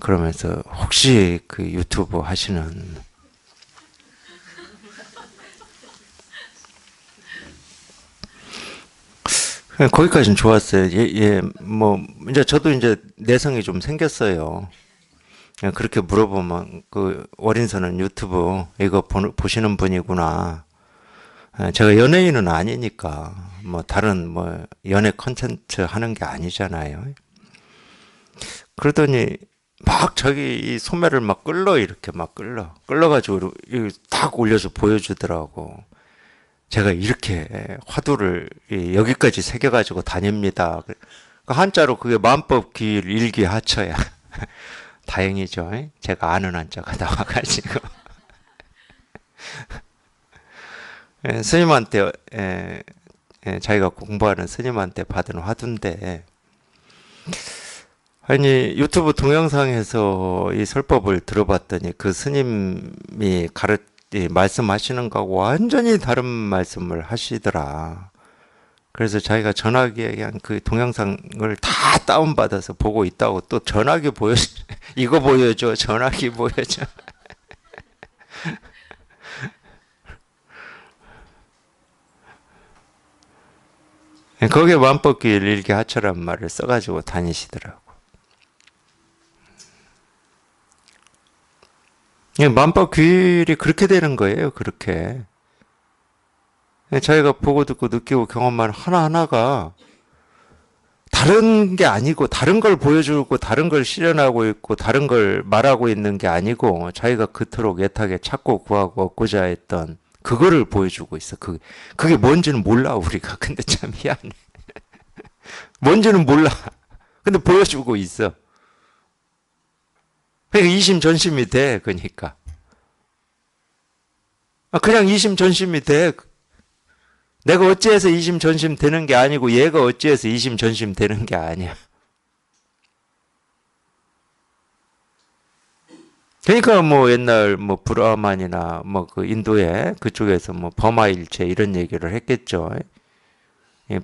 그러면서 혹시 그 유튜브 하시는 거기까지는 좋았어요. 뭐, 이제 저도 이제 내성이 좀 생겼어요. 그렇게 물어보면, 어린서는 유튜브, 이거 보시는 분이구나. 제가 연예인은 아니니까, 뭐, 다른, 뭐, 연예 컨텐츠 하는 게 아니잖아요. 그러더니, 막 자기 이 소매를 막 이렇게 막 끌러가지고, 딱 올려서 보여주더라고. 제가 이렇게 화두를 여기까지 새겨가지고 다닙니다. 한자로 그게 만법 귀일 일기 하처야. 다행이죠. 제가 아는 한자가 나와가지고. 스님한테, 자기가 공부하는 스님한테 받은 화두인데, 아니, 유튜브 동영상에서 이 설법을 들어봤더니 그 스님이 말씀하시는 거하고 완전히 다른 말씀을 하시더라. 그래서 자기가 전화기에 그냥 그 동영상을 다 다운받아서 보고 있다고 또 전화기 이거 보여줘, 전화기 보여줘. 거기에 만법길 일기 하처란 말을 써가지고 다니시더라고. 만법길이 그렇게 되는 거예요, 그렇게. 자기가 보고 듣고 느끼고 경험한 하나하나가 다른 게 아니고 다른 걸 보여주고 다른 걸 실현하고 있고 다른 걸 말하고 있는 게 아니고 자기가 그토록 애타게 찾고 구하고 얻고자 했던 그거를 보여주고 있어. 그게 뭔지는 몰라 우리가. 근데 참 희한해. 뭔지는 몰라. 근데 보여주고 있어. 그러니까 이심전심이 돼. 그러니까. 그냥 이심전심이 돼. 내가 어찌해서 이심전심 되는 게 아니고 얘가 어찌해서 이심전심 되는 게 아니야. 그러니까 뭐 옛날 뭐 브라만이나 뭐 그 인도에 그쪽에서 뭐 범아일체 이런 얘기를 했겠죠.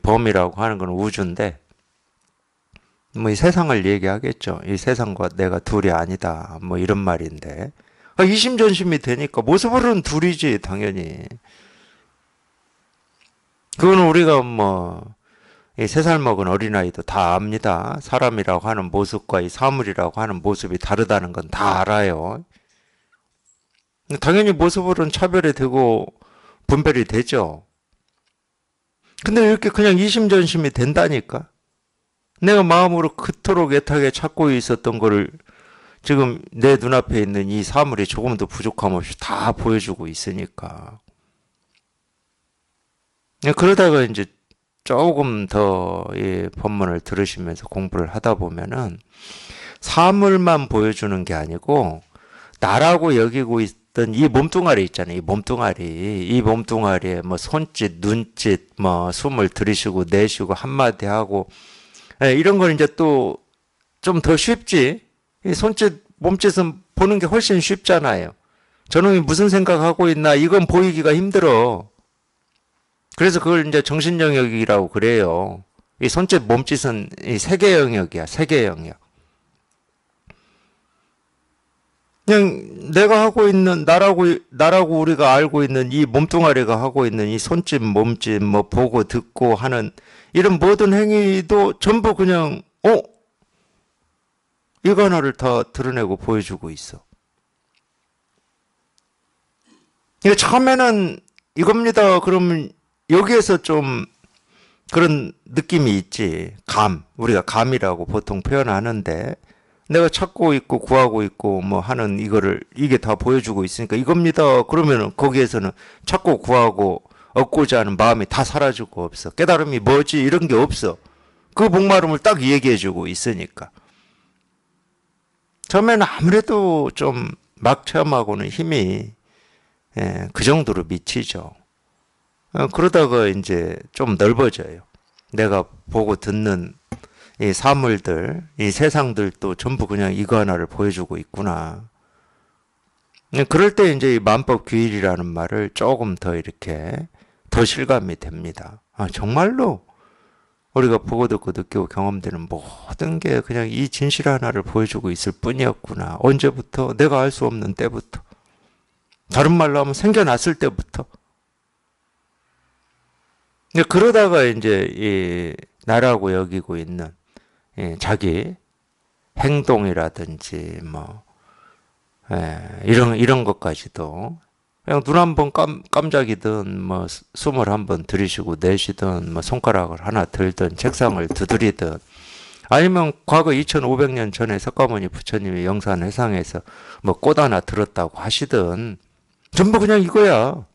범이라고 하는 건 우주인데 뭐 이 세상을 얘기하겠죠. 이 세상과 내가 둘이 아니다. 뭐 이런 말인데 이심전심이 되니까 모습으로는 둘이지 당연히. 그거는 우리가 뭐, 이 3살 먹은 어린아이도 다 압니다. 사람이라고 하는 모습과 이 사물이라고 하는 모습이 다르다는 건 다 알아요. 당연히 모습으로는 차별이 되고 분별이 되죠. 근데 이렇게 그냥 이심전심이 된다니까? 내가 마음으로 그토록 애타게 찾고 있었던 거를 지금 내 눈앞에 있는 이 사물이 조금도 부족함 없이 다 보여주고 있으니까. 그러다가 이제 조금 더 이 법문을 들으시면서 공부를 하다 보면은 사물만 보여주는 게 아니고 나라고 여기고 있던 이 몸뚱아리 있잖아요. 이 몸뚱아리에 뭐 손짓, 눈짓, 뭐 숨을 들이쉬고 내쉬고 한마디 하고 이런 건 이제 또 좀 더 쉽지. 이 손짓, 몸짓은 보는 게 훨씬 쉽잖아요. 저놈이 무슨 생각하고 있나 이건 보이기가 힘들어. 그래서 그걸 이제 정신 영역이라고 그래요. 이 손짓 몸짓은 이 세계 영역이야, 세계 영역. 그냥 내가 하고 있는 나라고 우리가 알고 있는 이 몸뚱아리가 하고 있는 이 손짓, 몸짓, 뭐 보고 듣고 하는 이런 모든 행위도 전부 그냥 이거 하나를 다 드러내고 보여주고 있어. 이게 처음에는 이겁니다. 그러면 여기에서 좀 그런 느낌이 있지. 우리가 감이라고 보통 표현하는데, 내가 찾고 있고 구하고 있고 뭐 하는 이게 다 보여주고 있으니까 이겁니다. 그러면 거기에서는 찾고 구하고 얻고자 하는 마음이 다 사라지고 없어. 깨달음이 뭐지? 이런 게 없어. 그 목마름을 딱 얘기해주고 있으니까. 처음에는 아무래도 좀 막 체험하고는 힘이 그 정도로 미치죠. 그러다가 이제 좀 넓어져요. 내가 보고 듣는 이 사물들, 이 세상들도 전부 그냥 이거 하나를 보여주고 있구나. 그럴 때 이제 이 만법규일이라는 말을 조금 더 이렇게 더 실감이 됩니다. 정말로 우리가 보고 듣고 느끼고 경험되는 모든 게 그냥 이 진실 하나를 보여주고 있을 뿐이었구나. 언제부터? 내가 알 수 없는 때부터. 다른 말로 하면 생겨났을 때부터. 그러다가 이제 이 나라고 여기고 있는 자기 행동이라든지 뭐 이런 것까지도 그냥 눈 한 번 깜짝이든 뭐 숨을 한 번 들이쉬고 내쉬든 뭐 손가락을 하나 들든 책상을 두드리든 아니면 과거 2500년 전에 석가모니 부처님이 영산회상에서 뭐 꽃 하나 들었다고 하시든 전부 그냥 이거야.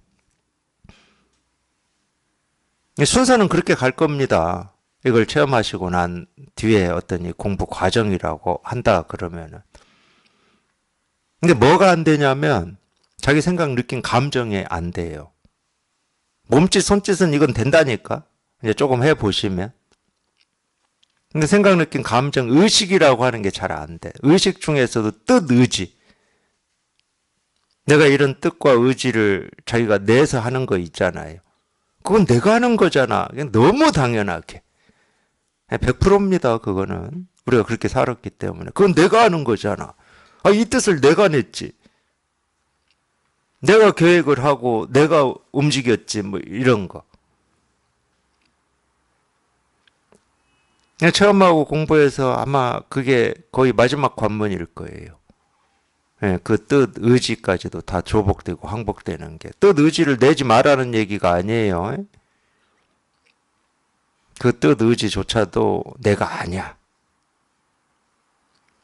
순서는 그렇게 갈 겁니다. 이걸 체험하시고 난 뒤에 어떤 이 공부 과정이라고 한다 그러면은. 근데 뭐가 안 되냐면 자기 생각, 느낌, 감정에 안 돼요. 몸짓, 손짓은 이건 된다니까. 이제 조금 해보시면. 근데 생각, 느낌, 감정, 의식이라고 하는 게 잘 안 돼. 의식 중에서도 뜻, 의지. 내가 이런 뜻과 의지를 자기가 내서 하는 거 있잖아요. 그건 내가 하는 거잖아. 그냥 너무 당연하게. 100%입니다, 그거는. 우리가 그렇게 살았기 때문에. 그건 내가 하는 거잖아. 아, 이 뜻을 내가 냈지. 내가 계획을 하고 내가 움직였지, 뭐, 이런 거. 체험하고 공부해서 아마 그게 거의 마지막 관문일 거예요. 그 뜻, 의지까지도 다 조복되고 항복되는 게. 뜻, 의지를 내지 말라는 얘기가 아니에요. 그 뜻, 의지조차도 내가 아니야.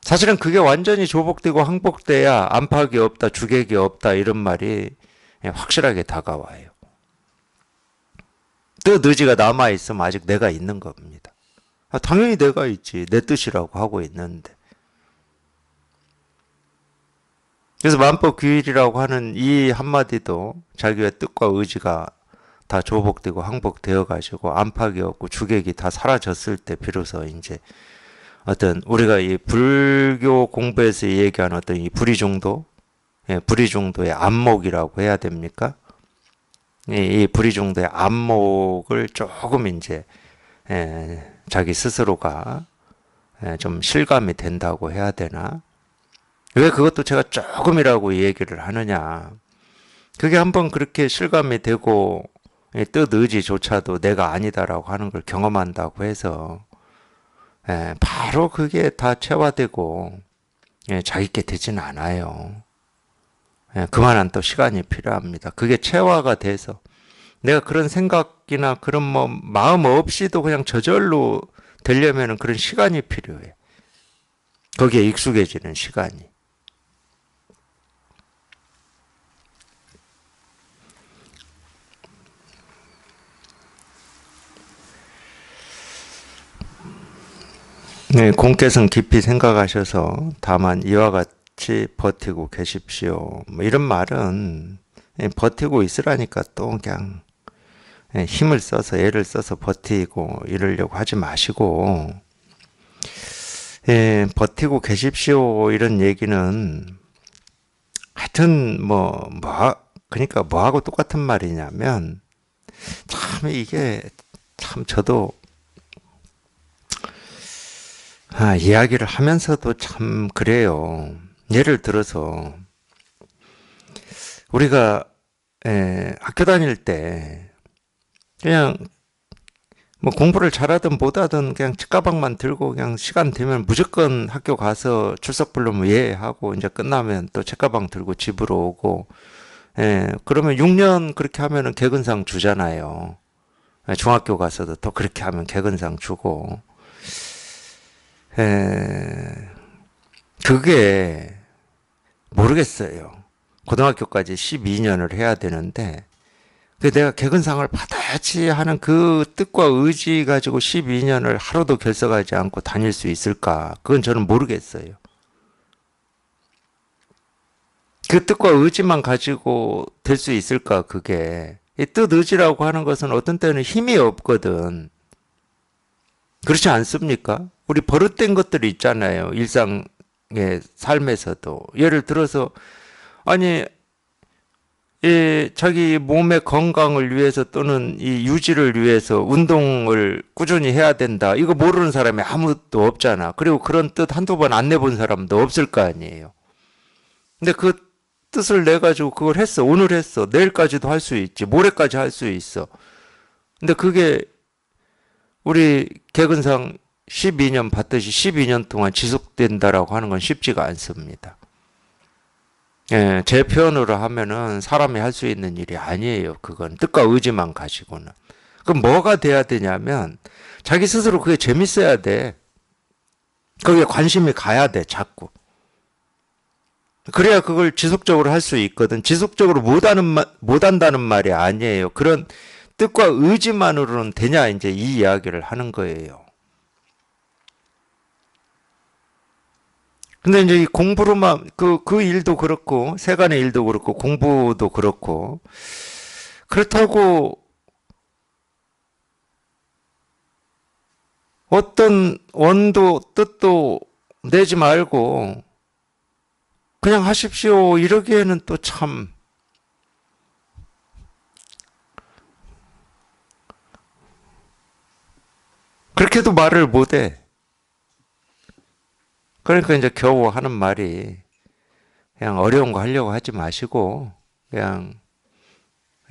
사실은 그게 완전히 조복되고 항복돼야 안팎이 없다, 주객이 없다 이런 말이 확실하게 다가와요. 뜻, 의지가 남아있으면 아직 내가 있는 겁니다. 당연히 내가 있지. 내 뜻이라고 하고 있는데. 그래서 만법규일이라고 하는 이 한마디도 자기의 뜻과 의지가 다 조복되고 항복되어 가지고 안팎이 없고 주객이 다 사라졌을 때 비로소 이제 어떤 우리가 이 불교 공부에서 얘기하는 어떤 이 불의중도, 불의중도의 안목이라고 해야 됩니까? 이 불의중도의 안목을 조금 이제 자기 스스로가 좀 실감이 된다고 해야 되나? 왜 그것도 제가 조금이라고 얘기를 하느냐? 그게 한번 그렇게 실감이 되고 뜻 의지조차도 내가 아니다라고 하는 걸 경험한다고 해서 바로 그게 다 체화되고 자기께 되지는 않아요. 그만한 또 시간이 필요합니다. 그게 체화가 돼서 내가 그런 생각이나 그런 뭐 마음 없이도 그냥 저절로 되려면 그런 시간이 필요해. 거기에 익숙해지는 시간이. 네, 공께서는 깊이 생각하셔서 다만 이와 같이 버티고 계십시오. 뭐 이런 말은 버티고 있으라니까 또 그냥 힘을 써서 애를 써서 버티고 이러려고 하지 마시고 버티고 계십시오 이런 얘기는 하여튼 그러니까 뭐하고 똑같은 말이냐면 참 이게 참 저도 이야기를 하면서도 참 그래요. 예를 들어서 우리가 학교 다닐 때 그냥 뭐 공부를 잘하든 못하든 그냥 책가방만 들고 그냥 시간 되면 무조건 학교 가서 출석 부르면 예 하고 이제 끝나면 또 책가방 들고 집으로 오고 그러면 6년 그렇게 하면은 개근상 주잖아요. 중학교 가서도 또 그렇게 하면 개근상 주고 그게 모르겠어요. 고등학교까지 12년을 해야 되는데 내가 개근상을 받아야지 하는 그 뜻과 의지 가지고 12년을 하루도 결석하지 않고 다닐 수 있을까? 그건 저는 모르겠어요. 그 뜻과 의지만 가지고 될 수 있을까? 그게 이 뜻 의지라고 하는 것은 어떤 때는 힘이 없거든. 그렇지 않습니까? 우리 버릇된 것들이 있잖아요. 일상의 삶에서도. 예를 들어서 아니 자기 몸의 건강을 위해서 또는 이 유지를 위해서 운동을 꾸준히 해야 된다. 이거 모르는 사람이 아무도 없잖아. 그리고 그런 뜻 한두 번 안 내본 사람도 없을 거 아니에요. 근데 그 뜻을 내가지고 그걸 했어. 오늘 했어. 내일까지도 할 수 있지. 모레까지 할 수 있어. 근데 그게 우리 개근상 12년 봤듯이 12년 동안 지속된다라고 하는 건 쉽지가 않습니다. 예, 제 표현으로 하면은 사람이 할 수 있는 일이 아니에요. 그건 뜻과 의지만 가지고는. 그럼 뭐가 돼야 되냐면 자기 스스로 그게 재밌어야 돼. 거기에 관심이 가야 돼, 자꾸. 그래야 그걸 지속적으로 할 수 있거든. 지속적으로 못 한다는 말이 아니에요. 그런 뜻과 의지만으로는 되냐, 이제 이 이야기를 하는 거예요. 근데 이제 이 공부로만, 그 일도 그렇고, 세간의 일도 그렇고, 공부도 그렇고, 그렇다고 어떤 원도, 뜻도 내지 말고, 그냥 하십시오. 이러기에는 또 참, 그렇게도 말을 못해. 그러니까 이제 겨우 하는 말이, 그냥 어려운 거 하려고 하지 마시고, 그냥,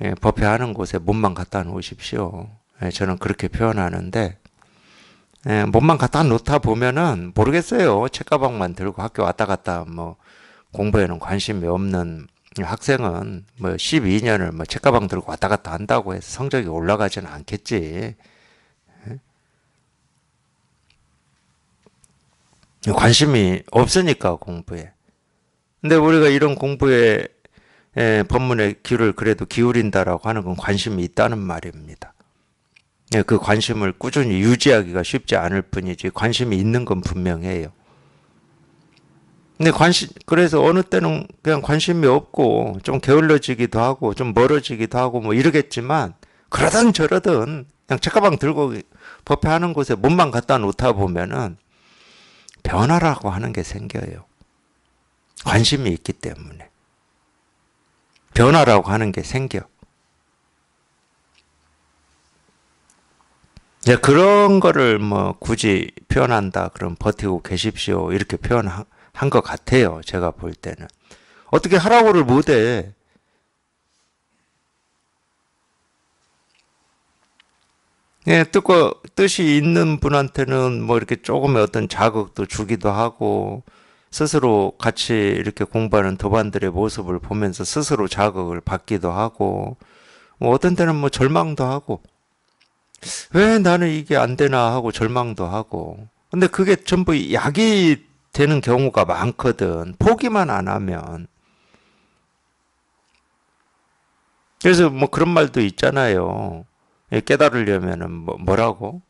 예, 법회하는 곳에 몸만 갖다 놓으십시오. 예, 저는 그렇게 표현하는데, 예, 몸만 갖다 놓다 보면은 모르겠어요. 책가방만 들고 학교 왔다 갔다 뭐 공부에는 관심이 없는 학생은 뭐 12년을 뭐 책가방 들고 왔다 갔다 한다고 해서 성적이 올라가지는 않겠지. 관심이 없으니까 공부에. 근데 우리가 이런 공부에 법문의 귀를 그래도 기울인다라고 하는 건 관심이 있다는 말입니다. 그 관심을 꾸준히 유지하기가 쉽지 않을 뿐이지 관심이 있는 건 분명해요. 근데 그래서 어느 때는 그냥 관심이 없고 좀 게을러지기도 하고 좀 멀어지기도 하고 뭐 이러겠지만 그러든 저러든 그냥 책가방 들고 법회하는 곳에 몸만 갖다 놓다 보면은 변화라고 하는 게 생겨요. 관심이 있기 때문에. 변화라고 하는 게 생겨. 그런 거를 뭐 굳이 표현한다. 그럼 버티고 계십시오. 이렇게 표현한 것 같아요. 제가 볼 때는. 어떻게 하라고를 못해. 예, 뜻이 있는 분한테는 뭐 이렇게 조금의 어떤 자극도 주기도 하고, 스스로 같이 이렇게 공부하는 도반들의 모습을 보면서 스스로 자극을 받기도 하고, 뭐 어떤 때는 뭐 절망도 하고, 왜 나는 이게 안 되나 하고 절망도 하고. 근데 그게 전부 약이 되는 경우가 많거든. 포기만 안 하면. 그래서 뭐 그런 말도 있잖아요. 깨달으려면은 뭐라고?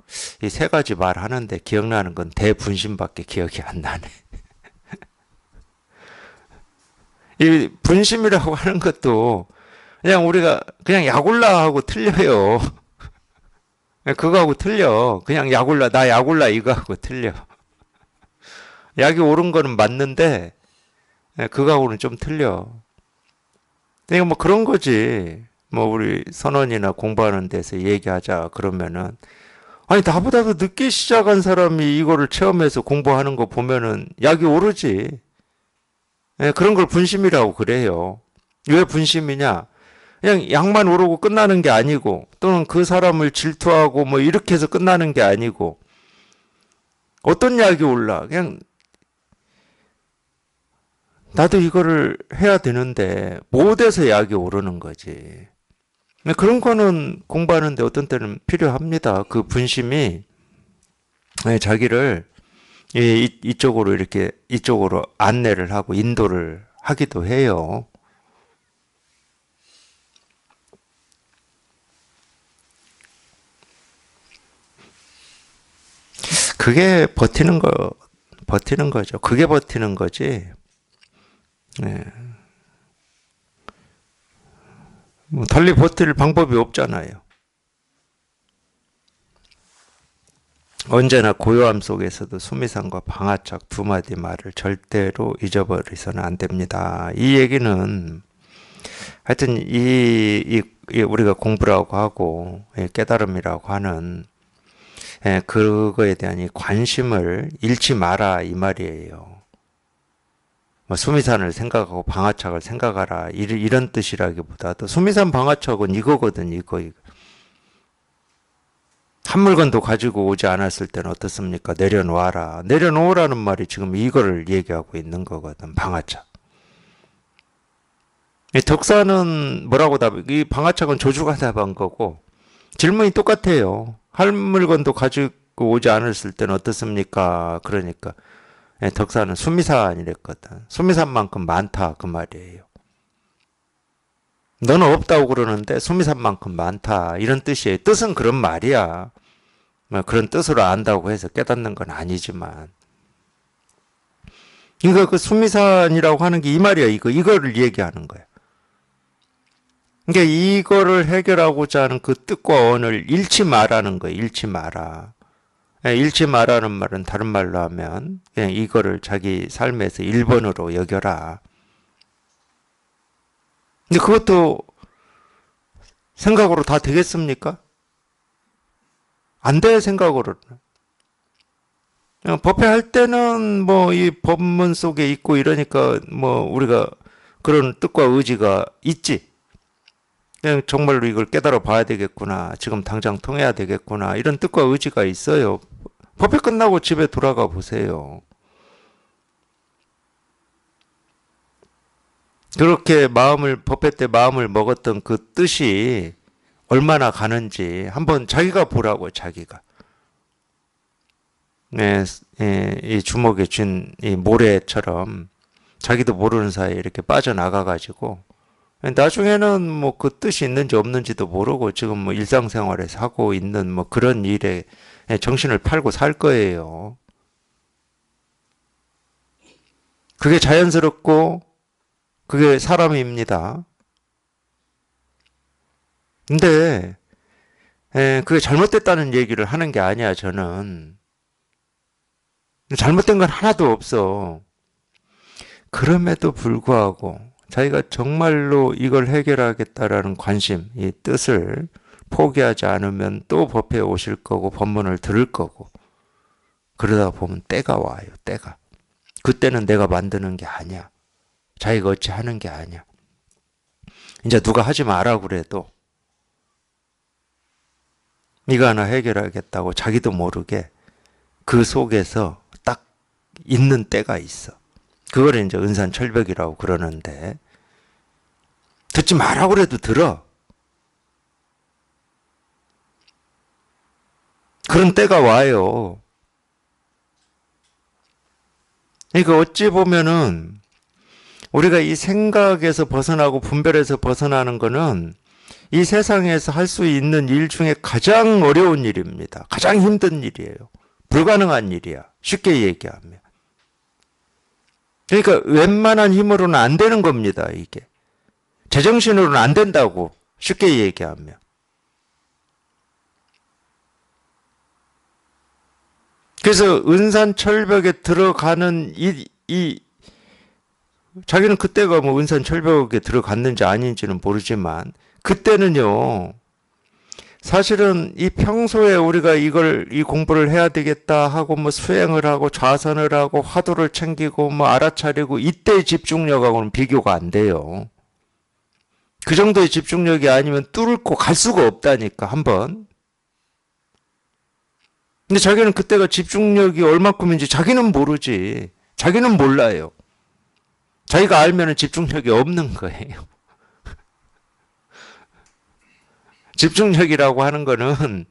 이 세 가지 말 하는데 기억나는 건 대분심밖에 기억이 안 나네. 이 분심이라고 하는 것도 그냥 우리가 그냥 약올라하고 틀려요. 그거하고 틀려. 그냥 약올라, 나 약올라 이거하고 틀려. 약이 오른 거는 맞는데 그거하고는 좀 틀려. 그러니까 뭐 그런 거지. 뭐 우리 선원이나 공부하는 데서 얘기하자 그러면은 아니 나보다도 늦게 시작한 사람이 이거를 체험해서 공부하는 거 보면은 약이 오르지. 그런 걸 분심이라고 그래요. 왜 분심이냐? 그냥 약만 오르고 끝나는 게 아니고 또는 그 사람을 질투하고 뭐 이렇게 해서 끝나는 게 아니고 어떤 약이 올라? 그냥 나도 이거를 해야 되는데 못해서 약이 오르는 거지. 그런 거는 공부하는데 어떤 때는 필요합니다. 그 분심이 자기를 이쪽으로 이렇게 이쪽으로 안내를 하고 인도를 하기도 해요. 그게 버티는 거죠. 그게 버티는 거지. 네. 뭐 달리 버틸 방법이 없잖아요. 언제나 고요함 속에서도 수미상과 방아착 두 마디 말을 절대로 잊어버리서는 안 됩니다. 이 얘기는 하여튼 이 우리가 공부라고 하고 깨달음이라고 하는 그거에 대한 이 관심을 잃지 마라 이 말이에요. 뭐 수미산을 생각하고 방아착을 생각하라 이런 뜻이라기보다도 수미산 방아착은 이거거든 이거. 한 물건도 가지고 오지 않았을 때는 어떻습니까? 내려놓아라. 내려놓으라는 말이 지금 이거를 얘기하고 있는 거거든. 방아착. 이 덕사는 뭐라고 이 방아착은 조주가 답한 거고, 질문이 똑같아요. 한 물건도 가지고 오지 않았을 때는 어떻습니까? 그러니까 덕사는 수미산이랬거든. 수미산만큼 많다 그 말이에요. 너는 없다고 그러는데 수미산만큼 많다 이런 뜻이에요. 뜻은 그런 말이야. 그런 뜻으로 안다고 해서 깨닫는 건 아니지만, 그러니까 그 수미산이라고 하는 게 이 말이야. 이거를 얘기하는 거야. 그러니까 이거를 해결하고자 하는 그 뜻과 언을 잃지 마라는 거예요. 잃지 마라. 잃지 마라는 말은 다른 말로 하면 그냥 이거를 자기 삶에서 1번으로 여겨라. 근데 그것도 생각으로 다 되겠습니까? 안 돼, 생각으로는. 법회할 때는 뭐 이 법문 속에 있고 이러니까 뭐 우리가 그런 뜻과 의지가 있지. 그냥 정말로 이걸 깨달아 봐야 되겠구나. 지금 당장 통해야 되겠구나. 이런 뜻과 의지가 있어요. 법회 끝나고 집에 돌아가 보세요. 그렇게 법회 때 마음을 먹었던 그 뜻이 얼마나 가는지 한번 자기가 보라고, 자기가. 이 주먹에 쥔 이 모래처럼 자기도 모르는 사이에 이렇게 빠져나가가지고 나중에는 뭐 그 뜻이 있는지 없는지도 모르고 지금 뭐 일상생활에서 하고 있는 뭐 그런 일에 정신을 팔고 살 거예요. 그게 자연스럽고 그게 사람입니다. 근데 그게 잘못됐다는 얘기를 하는 게 아니야, 저는. 잘못된 건 하나도 없어. 그럼에도 불구하고 자기가 정말로 이걸 해결하겠다라는 관심, 이 뜻을 포기하지 않으면 또 법회에 오실 거고 법문을 들을 거고, 그러다 보면 때가 와요. 때가. 그때는 내가 만드는 게 아니야. 자기가 어찌 하는 게 아니야. 이제 누가 하지 마라 그래도 이거 하나 해결하겠다고 자기도 모르게 그 속에서 딱 있는 때가 있어. 그걸 이제 은산철벽이라고 그러는데, 듣지 마라 그래도 들어. 그런 때가 와요. 그러니까 어찌 보면은 우리가 이 생각에서 벗어나고 분별에서 벗어나는 거는 이 세상에서 할 수 있는 일 중에 가장 어려운 일입니다. 가장 힘든 일이에요. 불가능한 일이야. 쉽게 얘기하면. 그러니까 웬만한 힘으로는 안 되는 겁니다, 이게. 제정신으로는 안 된다고, 쉽게 얘기하면. 그래서 은산철벽에 들어가는 자기는 그때가 뭐 은산철벽에 들어갔는지 아닌지는 모르지만, 그때는요, 사실은 이 평소에 우리가 이 공부를 해야 되겠다 하고 뭐 수행을 하고 좌선을 하고 화두를 챙기고 뭐 알아차리고 이때 집중력하고는 비교가 안 돼요. 그 정도의 집중력이 아니면 뚫고 갈 수가 없다니까, 한번. 근데 자기는 그때가 집중력이 얼마큼인지 자기는 모르지. 자기는 몰라요. 자기가 알면은 집중력이 없는 거예요. 집중력이라고 하는 거는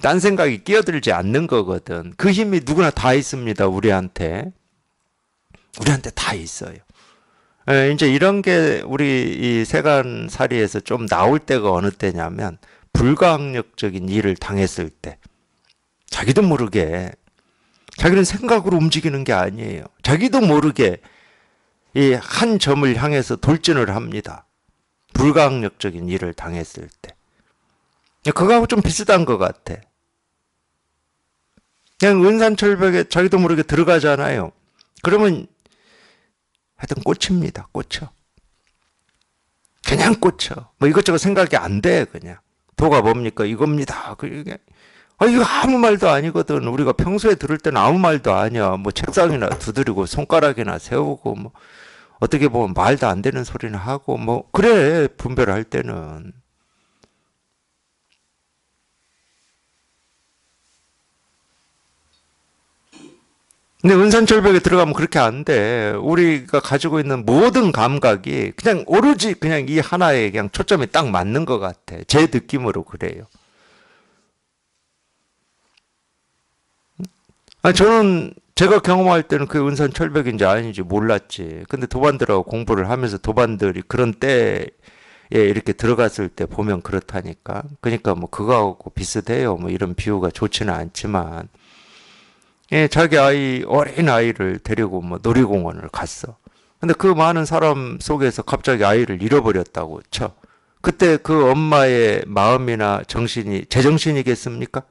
딴 생각이 끼어들지 않는 거거든. 그 힘이 누구나 다 있습니다. 우리한테 다 있어요. 이제 이런 게 우리 이 세간살이에서 좀 나올 때가 어느 때냐면 불가항력적인 일을 당했을 때, 자기도 모르게, 자기는 생각으로 움직이는 게 아니에요. 자기도 모르게 이 한 점을 향해서 돌진을 합니다. 불가항력적인 일을 당했을 때. 그거하고 좀 비슷한 것 같아. 그냥 은산철벽에 자기도 모르게 들어가잖아요. 그러면 하여튼 꽂힙니다. 꽂혀. 그냥 꽂혀. 뭐 이것저것 생각이 안 돼, 그냥. 도가 뭡니까? 이겁니다. 이게. 이거 아무 말도 아니거든. 우리가 평소에 들을 때는 아무 말도 아니야. 뭐 책상이나 두드리고 손가락이나 세우고 뭐 어떻게 보면 말도 안 되는 소리는 하고 뭐 그래, 분별할 때는. 근데 은산철벽에 들어가면 그렇게 안 돼. 우리가 가지고 있는 모든 감각이 그냥 오로지 그냥 이 하나에 그냥 초점이 딱 맞는 것 같아. 제 느낌으로 그래요. 저는 제가 경험할 때는 그게 은산철벽인지 아닌지 몰랐지. 근데 도반들하고 공부를 하면서 도반들이 그런 때에 이렇게 들어갔을 때 보면 그렇다니까. 그러니까 뭐 그거하고 비슷해요. 뭐 이런 비유가 좋지는 않지만. 자기 어린 아이를 데리고 뭐 놀이공원을 갔어. 근데 그 많은 사람 속에서 갑자기 아이를 잃어버렸다고 쳐. 그때 그 엄마의 마음이나 정신이 제정신이겠습니까?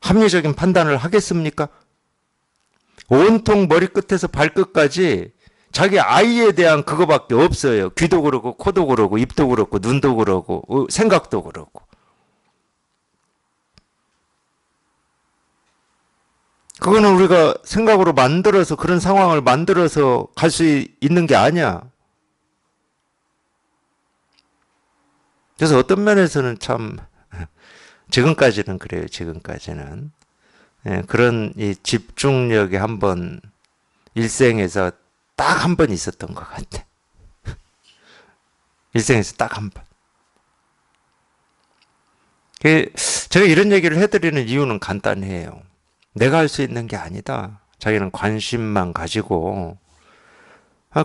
합리적인 판단을 하겠습니까? 온통 머리끝에서 발끝까지 자기 아이에 대한 그거밖에 없어요. 귀도 그러고, 코도 그러고, 입도 그렇고, 눈도 그러고, 생각도 그러고. 그거는 우리가 생각으로 만들어서 그런 상황을 만들어서 갈 수 있는 게 아니야. 그래서 어떤 면에서는 참 지금까지는 그래요. 지금까지는 그런 이 집중력이 한번 일생에서 딱 한 번 있었던 것 같아. 일생에서 딱 한 번. 제가 이런 얘기를 해드리는 이유는 간단해요. 내가 할 수 있는 게 아니다. 자기는 관심만 가지고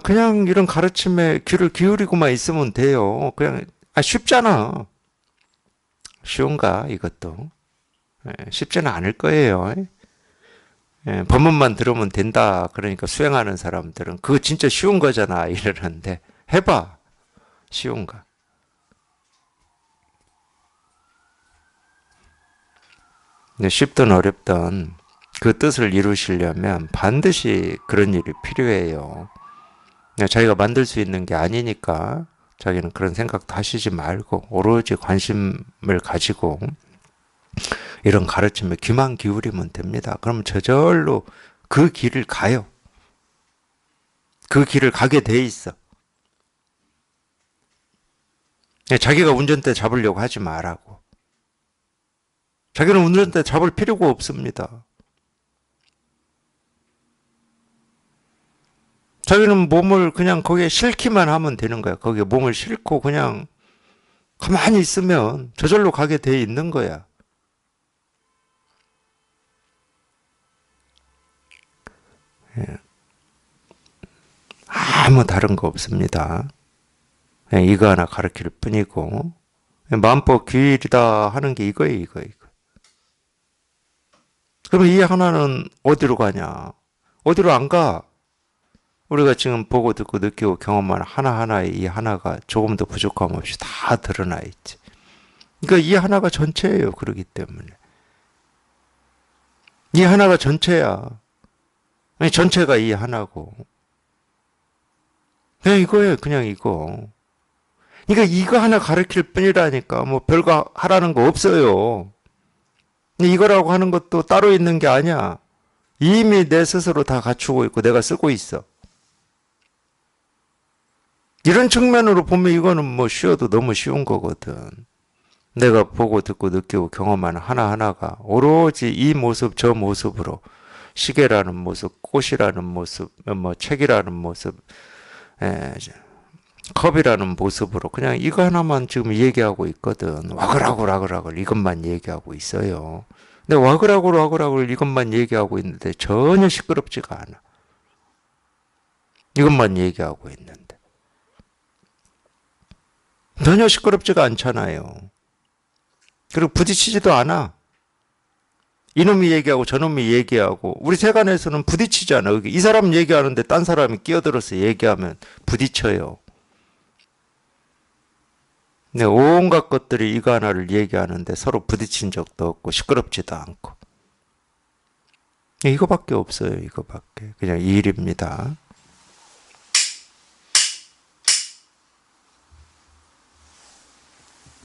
그냥 이런 가르침에 귀를 기울이고만 있으면 돼요. 그냥 쉽잖아. 쉬운가 이것도. 쉽지는 않을 거예요. 법문만 들으면 된다. 그러니까 수행하는 사람들은 그거 진짜 쉬운 거잖아 이러는데 해봐. 쉬운가. 근데 쉽든 어렵든 그 뜻을 이루시려면 반드시 그런 일이 필요해요. 자기가 만들 수 있는 게 아니니까 자기는 그런 생각도 하시지 말고 오로지 관심을 가지고 이런 가르침에 귀만 기울이면 됩니다. 그러면 저절로 그 길을 가요. 그 길을 가게 돼 있어. 자기가 운전대 잡으려고 하지 말라고. 자기는 운전대 잡을 필요가 없습니다. 자기는 몸을 그냥 거기에 싣기만 하면 되는 거야. 거기에 몸을 싣고 그냥 가만히 있으면 저절로 가게 돼 있는 거야. 아무 다른 거 없습니다. 이거 하나 가르칠 뿐이고 만법 규일이다 하는 게 이거예요. 이거. 그러면 이 하나는 어디로 가냐? 어디로 안 가? 우리가 지금 보고 듣고 느끼고 경험하는 하나하나의 이 하나가 조금도 부족함 없이 다 드러나 있지. 그러니까 이 하나가 전체예요. 그러기 때문에. 이 하나가 전체야. 전체가 이 하나고. 그냥 이거예요. 그냥 이거. 그러니까 이거 하나 가르칠 뿐이라니까. 뭐 별거 하라는 거 없어요. 이거라고 하는 것도 따로 있는 게 아니야. 이미 내 스스로 다 갖추고 있고 내가 쓰고 있어. 이런 측면으로 보면 이거는 뭐 쉬워도 너무 쉬운 거거든. 내가 보고 듣고 느끼고 경험하는 하나하나가 오로지 이 모습 저 모습으로 시계라는 모습, 꽃이라는 모습, 뭐 책이라는 모습, 컵이라는 모습으로 그냥 이거 하나만 지금 얘기하고 있거든. 와글와글 이것만 얘기하고 있어요. 근데 와글와글 이것만 얘기하고 있는데 전혀 시끄럽지가 않아. 이것만 얘기하고 있는데. 전혀 시끄럽지가 않잖아요. 그리고 부딪히지도 않아. 이놈이 얘기하고 저놈이 얘기하고 우리 세간에서는 부딪히잖아. 이 사람 얘기하는데 딴 사람이 끼어들어서 얘기하면 부딪혀요. 근데 온갖 것들이 이거 하나를 얘기하는데 서로 부딪힌 적도 없고 시끄럽지도 않고 이거밖에 없어요. 이거밖에. 그냥 이 일입니다.